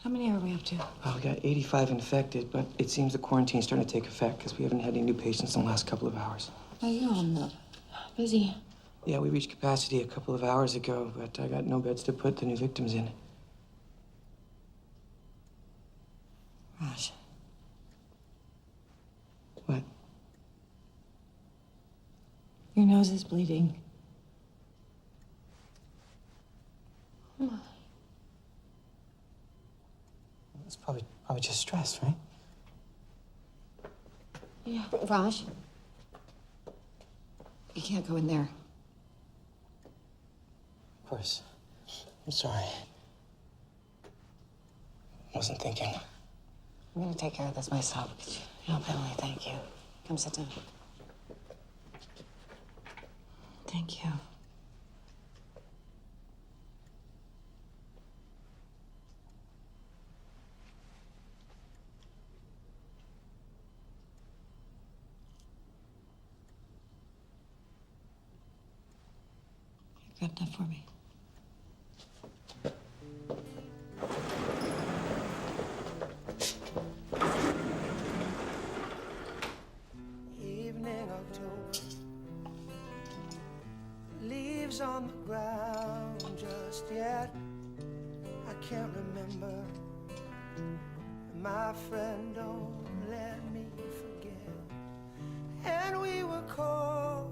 How many are we up to? Well, we got 85 infected, but it seems the quarantine's starting to take effect because we haven't had any new patients in the last couple of hours. Are you on busy? Yeah, we reached capacity a couple of hours ago, but I got no beds to put the new victims in. Raj. What? Your nose is bleeding. It's probably just stress, right? Yeah. Raj, you can't go in there. Of course. I'm sorry. Wasn't thinking. I'm gonna take care of this myself. Help Emily, thank you. Come sit down. Thank you. You got enough for me? Evening October, leaves on the ground just yet. I can't remember. My friend, don't let me forget. And we were cold,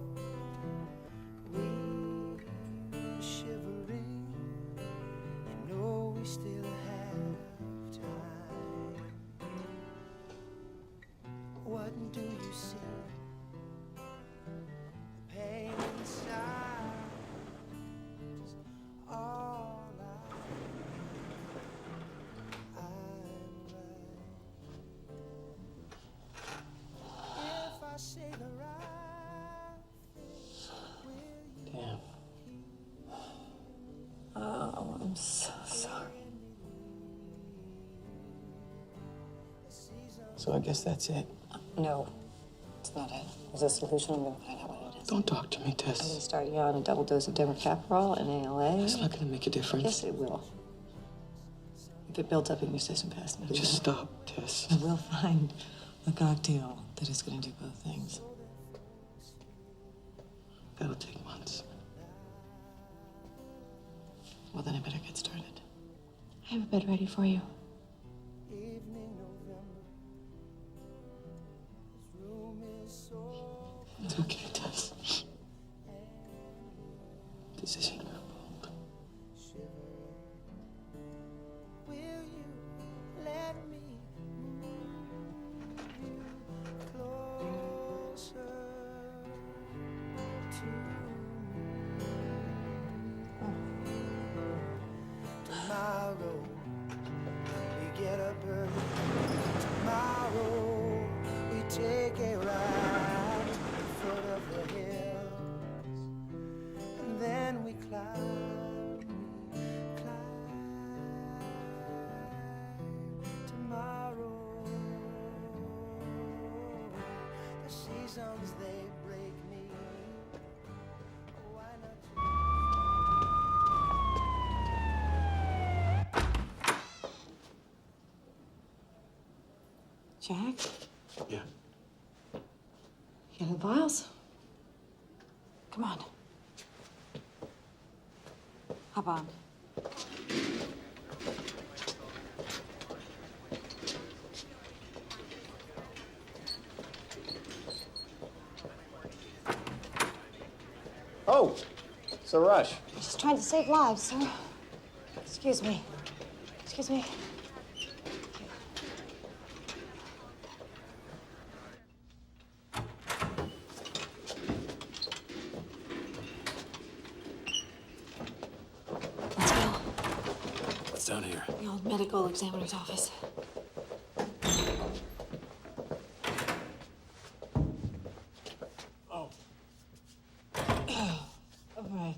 we were shivering. You know we still have time. What do you see? The pain inside is all I'm right. If I say the right thing, will you? Damn. Oh, I'm so sorry. So I guess that's it. No, it's not it. There's a solution. I'm going to find out what it is. Don't talk to me, I'm going Tess. to start you on a double dose of Demercaprol and ALA. It's not going to make a difference. Yes, it will. If it builds up in your system fast enough. Just stop, Tess. I will find a cocktail that is going to do both things. That'll take months. Well, then I better get started. I have a bed ready for you. It's okay, Tess. This isn't your fault. Will you let me move you closer to me? Tomorrow we get up early. Tomorrow we take a ride to the foot of the hills, and then we climb. Tomorrow, the seasons they break me. Why Jack? Yeah. You got the vials? Come on. Hop on. Oh, it's a rush. Just trying to save lives, sir. Excuse me. Excuse me. Let's go. What's down here? The old medical examiner's office. Oh. All right.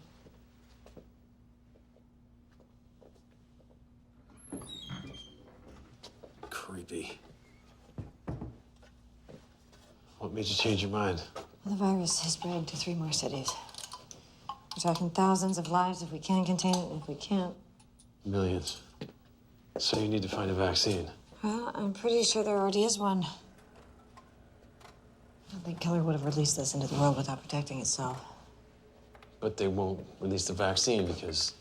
Creepy. What made you change your mind? Well, the virus has spread to 3 more cities. We're talking thousands of lives if we can contain it, and if we can't. Millions. So you need to find a vaccine. Well, I'm pretty sure there already is one. I don't think Killer would have released this into the world without protecting itself. But they won't release the vaccine because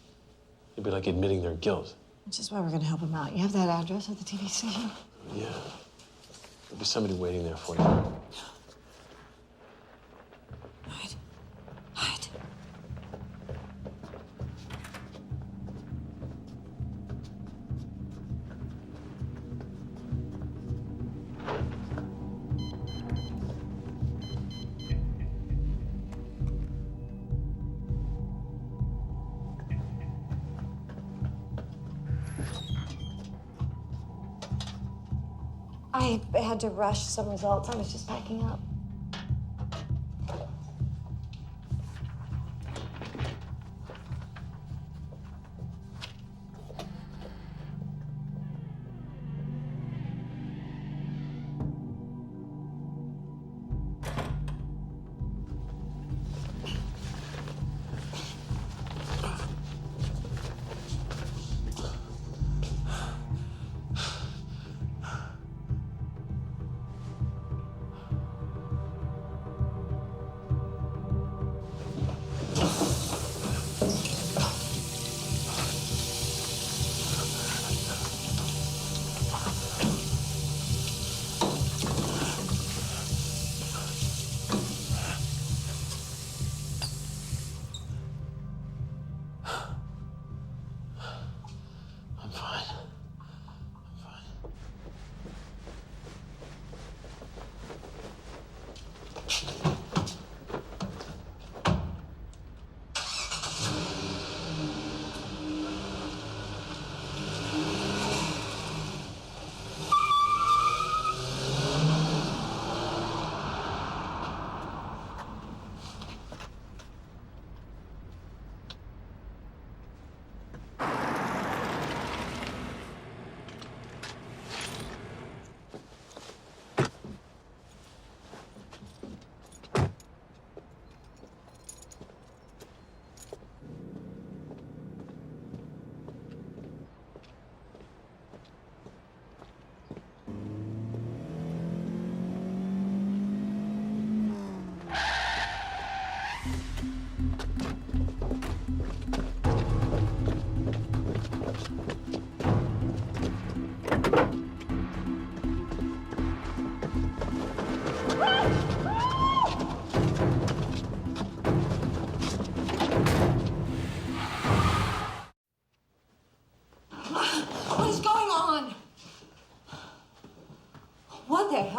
it'd be like admitting their guilt. Which is why we're gonna help him out. You have that address at the TV station? Yeah. There'll be somebody waiting there for you. Hide. Hide. I had to rush some results. I was just packing up.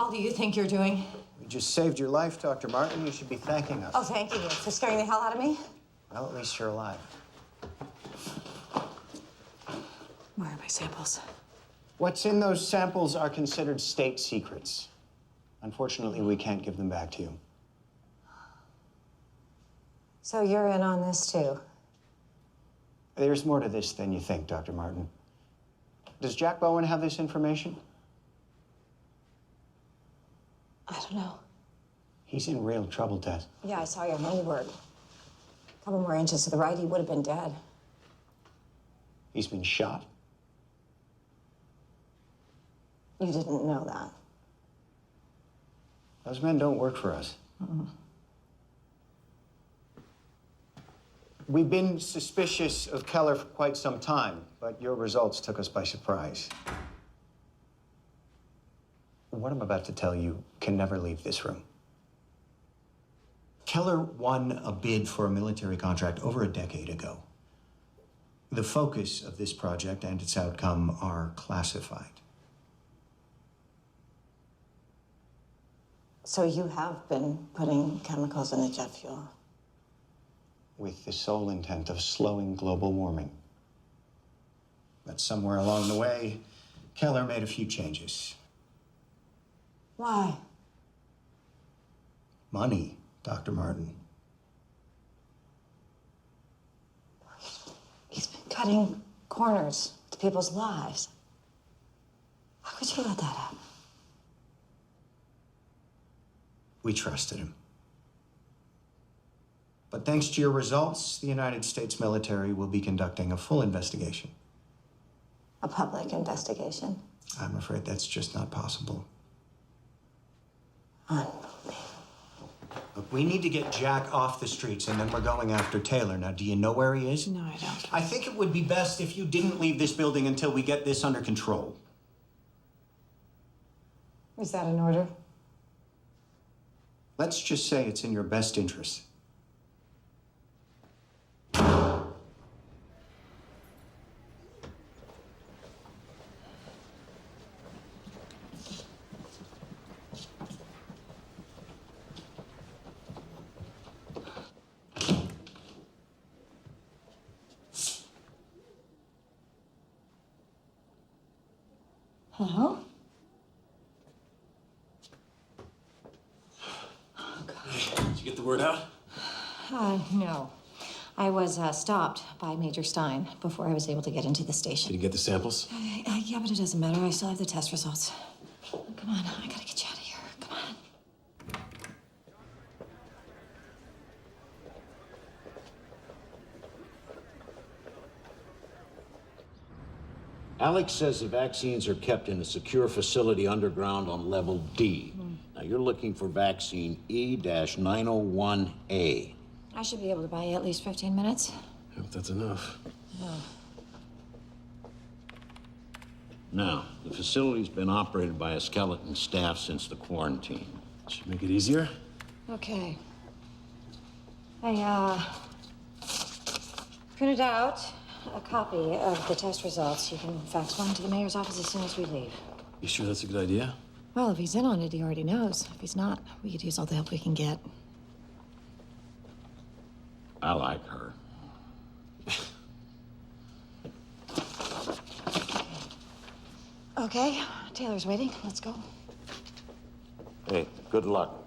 hell do you think you're doing? We just saved your life, Dr. Martin. You should be thanking us. Oh, thank you for scaring the hell out of me. Well, at least you're alive. Where are my samples? What's in those samples are considered state secrets. Unfortunately, we can't give them back to you. So you're in on this, too? There's more to this than you think, Dr. Martin. Does Jack Bowen have this information? I don't know. He's in real trouble, Tess. Yeah, I saw your handiwork. A couple more inches to the right, he would have been dead. He's been shot. You didn't know that. Those men don't work for us. We've been suspicious of Keller for quite some time, but your results took us by surprise. What I'm about to tell you can never leave this room. Keller won a bid for a military contract over a decade ago. The focus of this project and its outcome are classified. So you have been putting chemicals in the jet fuel? With the sole intent of slowing global warming. But somewhere along the way, Keller made a few changes. Why? Money, Dr. Martin. He's been cutting corners to people's lives. How could you let that happen? We trusted him. But thanks to your results, the United States military will be conducting a full investigation. A public investigation? I'm afraid that's just not possible. Look, we need to get Jack off the streets, and then we're going after Taylor. Now, do you know where he is? No, I don't. I think it would be best if you didn't leave this building until we get this under control. Is that an order? Let's just say it's in your best interest. Hello? Did you get the word out? No. I was stopped by Major Stein before I was able to get into the station. Did you get the samples? Yeah, but it doesn't matter. I still have the test results. Come on, I gotta get you out of here. Come on. Alex says the vaccines are kept in a secure facility underground on level D. Now, you're looking for vaccine E-901A. I should be able to buy you at least 15 minutes. If that's enough. Oh. Now, the facility's been operated by a skeleton staff since the quarantine. Should make it easier. Okay. I printed out a copy of the test results. You can fax one to the mayor's office as soon as we leave. You sure that's a good idea? Well, if he's in on it, he already knows. If he's not, we could use all the help we can get. I like her. Okay, Taylor's waiting. Let's go. Hey, good luck.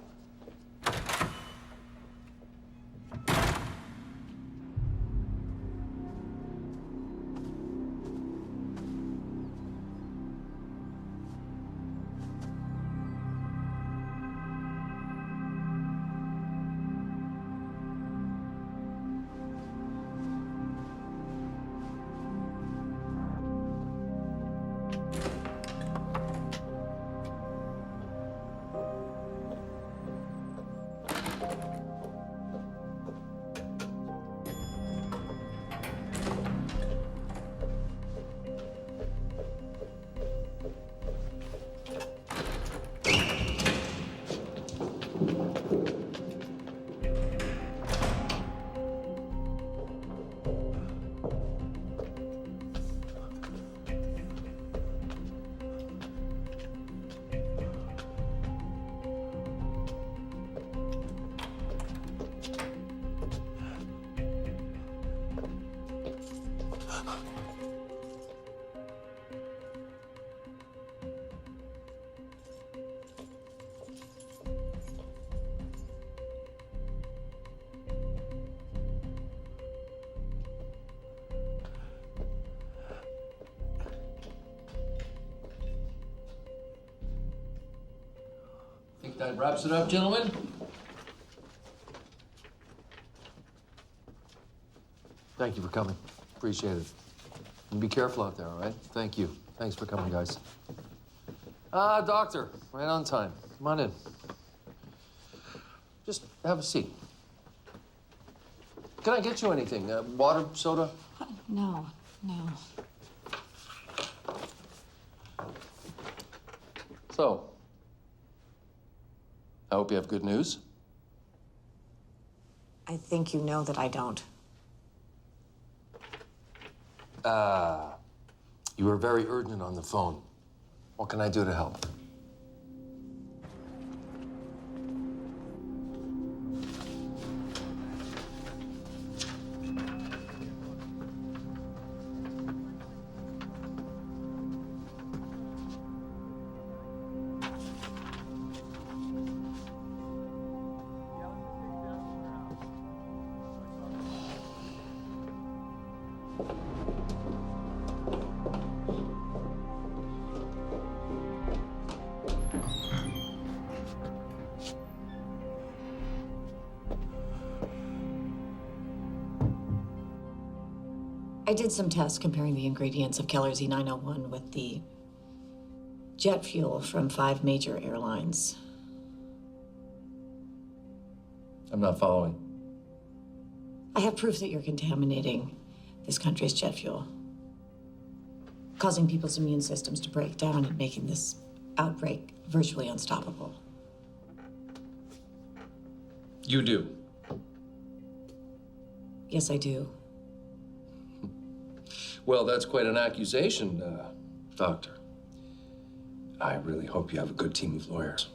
I think that wraps it up, gentlemen. Thank you for coming. Appreciate it. And be careful out there, all right? Thank you. Thanks for coming, guys. Doctor, right on time. Come on in. Just have a seat. Can I get you anything? Water, soda? No, no. So, I hope you have good news. I think you know that I don't. You were very urgent on the phone. What can I do to help? I did some tests comparing the ingredients of Keller's E901 with the jet fuel from 5 major airlines. I'm not following. I have proof that you're contaminating this country's jet fuel, causing people's immune systems to break down and making this outbreak virtually unstoppable. You do. Yes, I do. Well, that's quite an accusation, Doctor. I really hope you have a good team of lawyers.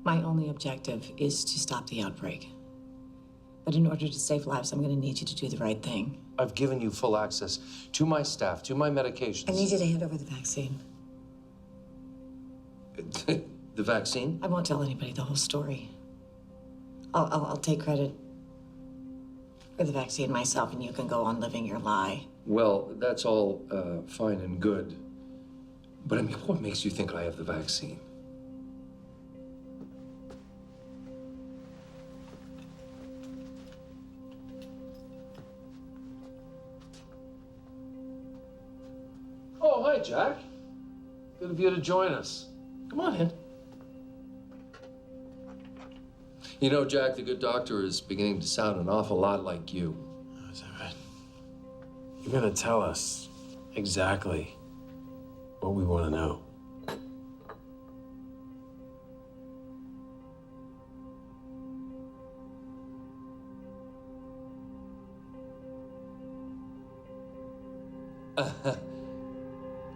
My only objective is to stop the outbreak. But in order to save lives, I'm going to need you to do the right thing. I've given you full access to my staff, to my medications. I need you to hand over the vaccine. The vaccine? I won't tell anybody the whole story. I'll take credit for the vaccine myself, and you can go on living your lie. Well, that's all fine and good. But I mean, what makes you think I have the vaccine? Oh, hi, Jack. Good of you to join us. Come on in. You know, Jack, the good doctor is beginning to sound an awful lot like you. Oh, is that right? You're gonna tell us exactly what we want to know.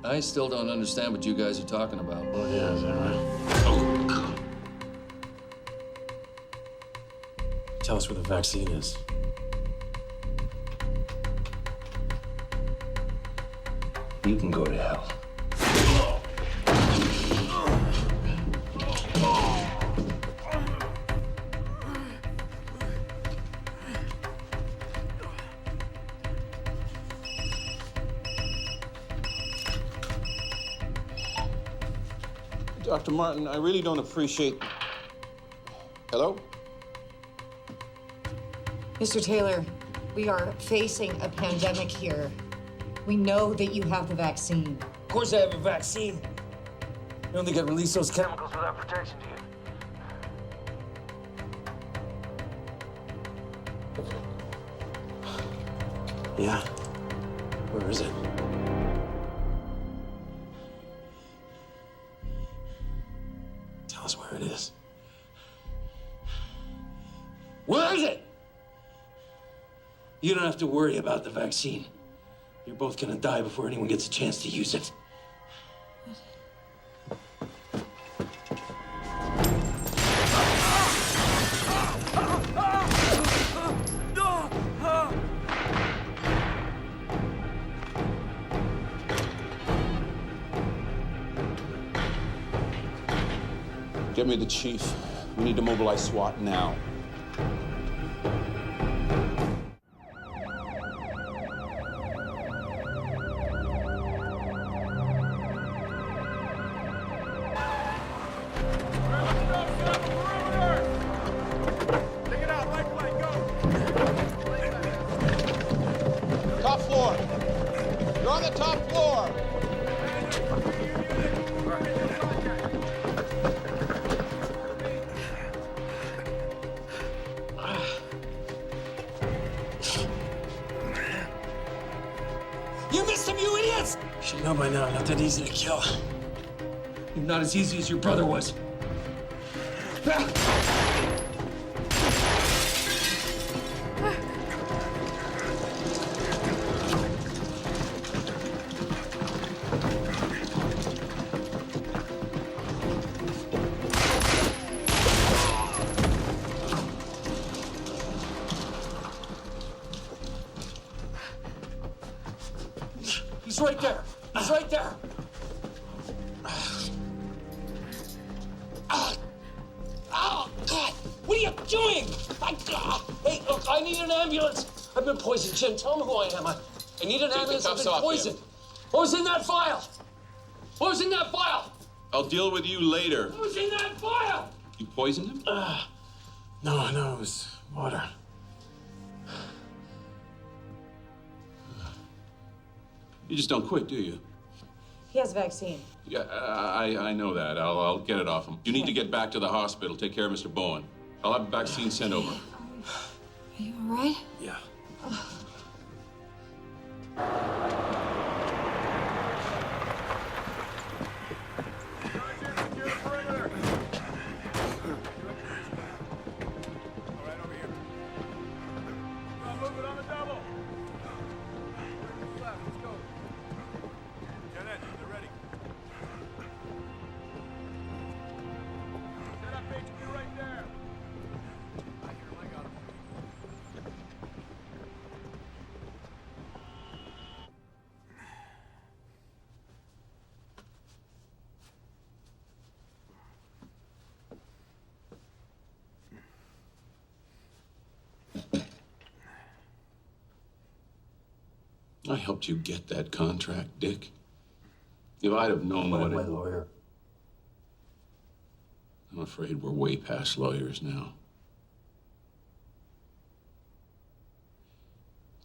I still don't understand what you guys are talking about. Oh, yeah, is that right? Tell us where the vaccine is. You can go to hell. Dr. Martin, I really don't appreciate... Hello? Mr. Taylor, we are facing a pandemic here. We know that you have the vaccine. Of course I have a vaccine. You only get release those chemicals without protection, do you? Yeah? Where is it? Tell us where it is. Where is it? You don't have to worry about the vaccine. You're both gonna die before anyone gets a chance to use it. Get me the chief. We need to mobilize SWAT now. Top floor. You're on the top floor. You missed him, you idiots! You should know by now, not that easy to kill. You're not as easy as your brother was. He's right there. He's right there. Oh, God. What are you doing? Hey, look, I need an ambulance. I've been poisoned, Jim. Tell me who I am. I need an ambulance. I've been poisoned. What was in that file? What was in that file? I'll deal with you later. What was in that file? You poisoned him? No, it was water. You just don't quit, do you? He has a vaccine. Yeah, I know that. I'll get it off him. You need to get back to the hospital. Take care of Mr. Bowen. I'll have a vaccine sent over. Are you all right? Yeah. I helped you get that contract, Dick. If I'd have known what My lawyer. I'm afraid we're way past lawyers now.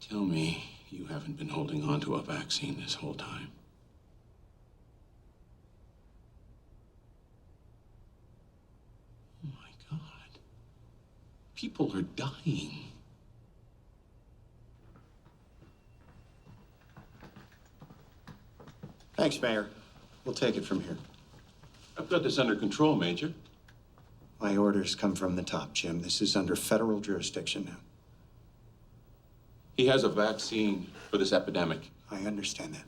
Tell me you haven't been holding on to a vaccine this whole time. Oh my God. People are dying. Thanks, Mayor. We'll take it from here. I've got this under control, Major. My orders come from the top, Jim. This is under federal jurisdiction now. He has a vaccine for this epidemic. I understand that.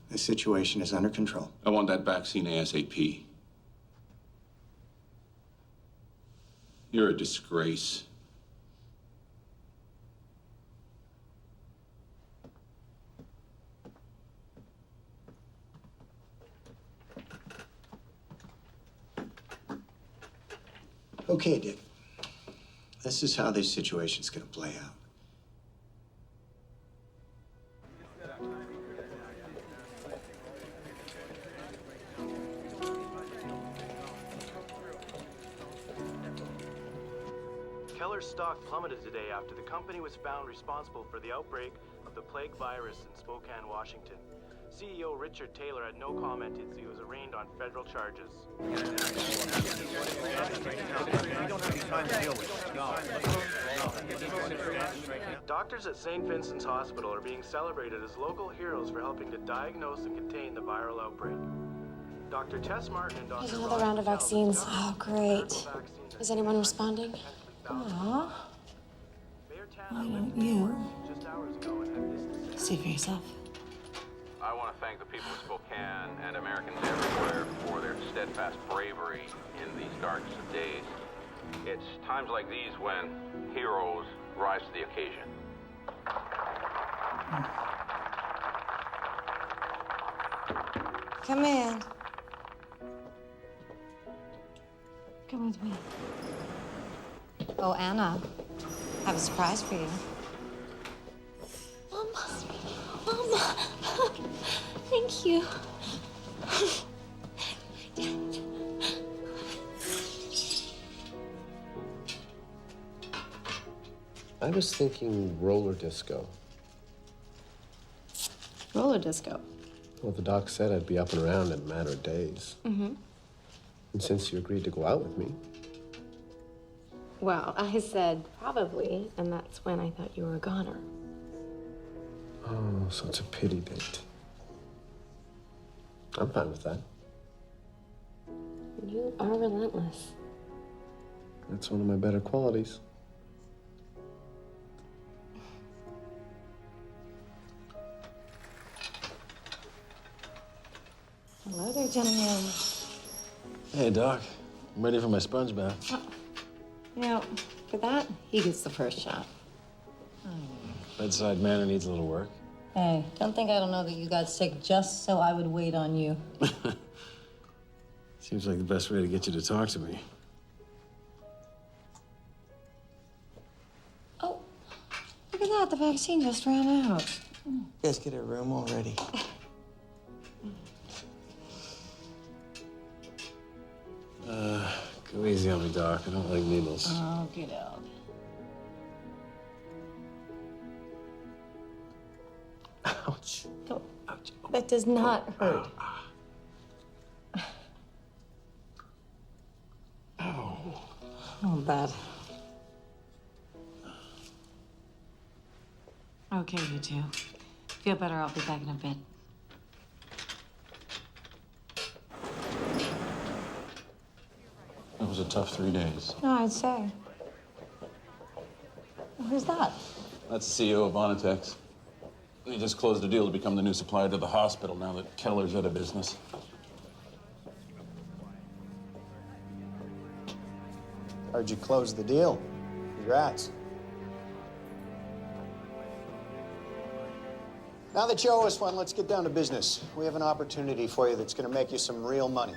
The situation is under control. I want that vaccine ASAP. You're a disgrace. Okay, Dick. This is how this situation's gonna play out. Keller's stock plummeted today after the company was found responsible for the outbreak of the plague virus in Spokane, Washington. CEO Richard Taylor had no comment as he was arraigned on federal charges. We don't have time to deal with it. No. Doctors at St. Vincent's Hospital are being celebrated as local heroes for helping to diagnose and contain the viral outbreak. Dr. Tess Martin and Dr. There's another round of vaccines. Oh, great. Is anyone responding? Aw. Why don't you see for yourself? I want to thank the people of Spokane and Americans everywhere for their steadfast bravery in these darkest of days. It's times like these when heroes rise to the occasion. Come in. Come with me. Oh, Anna, I have a surprise for you. Mama, thank you. I was thinking roller disco. Roller disco. Well, the doc said I'd be up and around in a matter of days. Mm-hmm. And since you agreed to go out with me, Well, I said probably, and that's when I thought you were a goner. oh, so it's a pity date. I'm fine with that. You are relentless. That's one of my better qualities. Hello there, gentlemen. Hey, Doc. I'm ready for my sponge bath. You know, for that, he gets the first shot. Bedside manner needs a little work. Hey, don't think I don't know that you got sick just so I would wait on you. Seems like the best way to get you to talk to me. Oh, look at that. The vaccine just ran out. You guys get a room already. Go easy on me, Doc. I don't like needles. Oh, get out. Ouch. Don't. Ouch. That does not hurt. Oh, bad. Okay, you two. Feel better, I'll be back in a bit. It was a tough 3 days. No, I'd say. Who's that? That's the CEO of Vonitex. He just closed a deal to become the new supplier to the hospital now that Keller's out of business. Heard you closed the deal. Congrats. Now that you owe us one, let's get down to business. We have an opportunity for you that's going to make you some real money.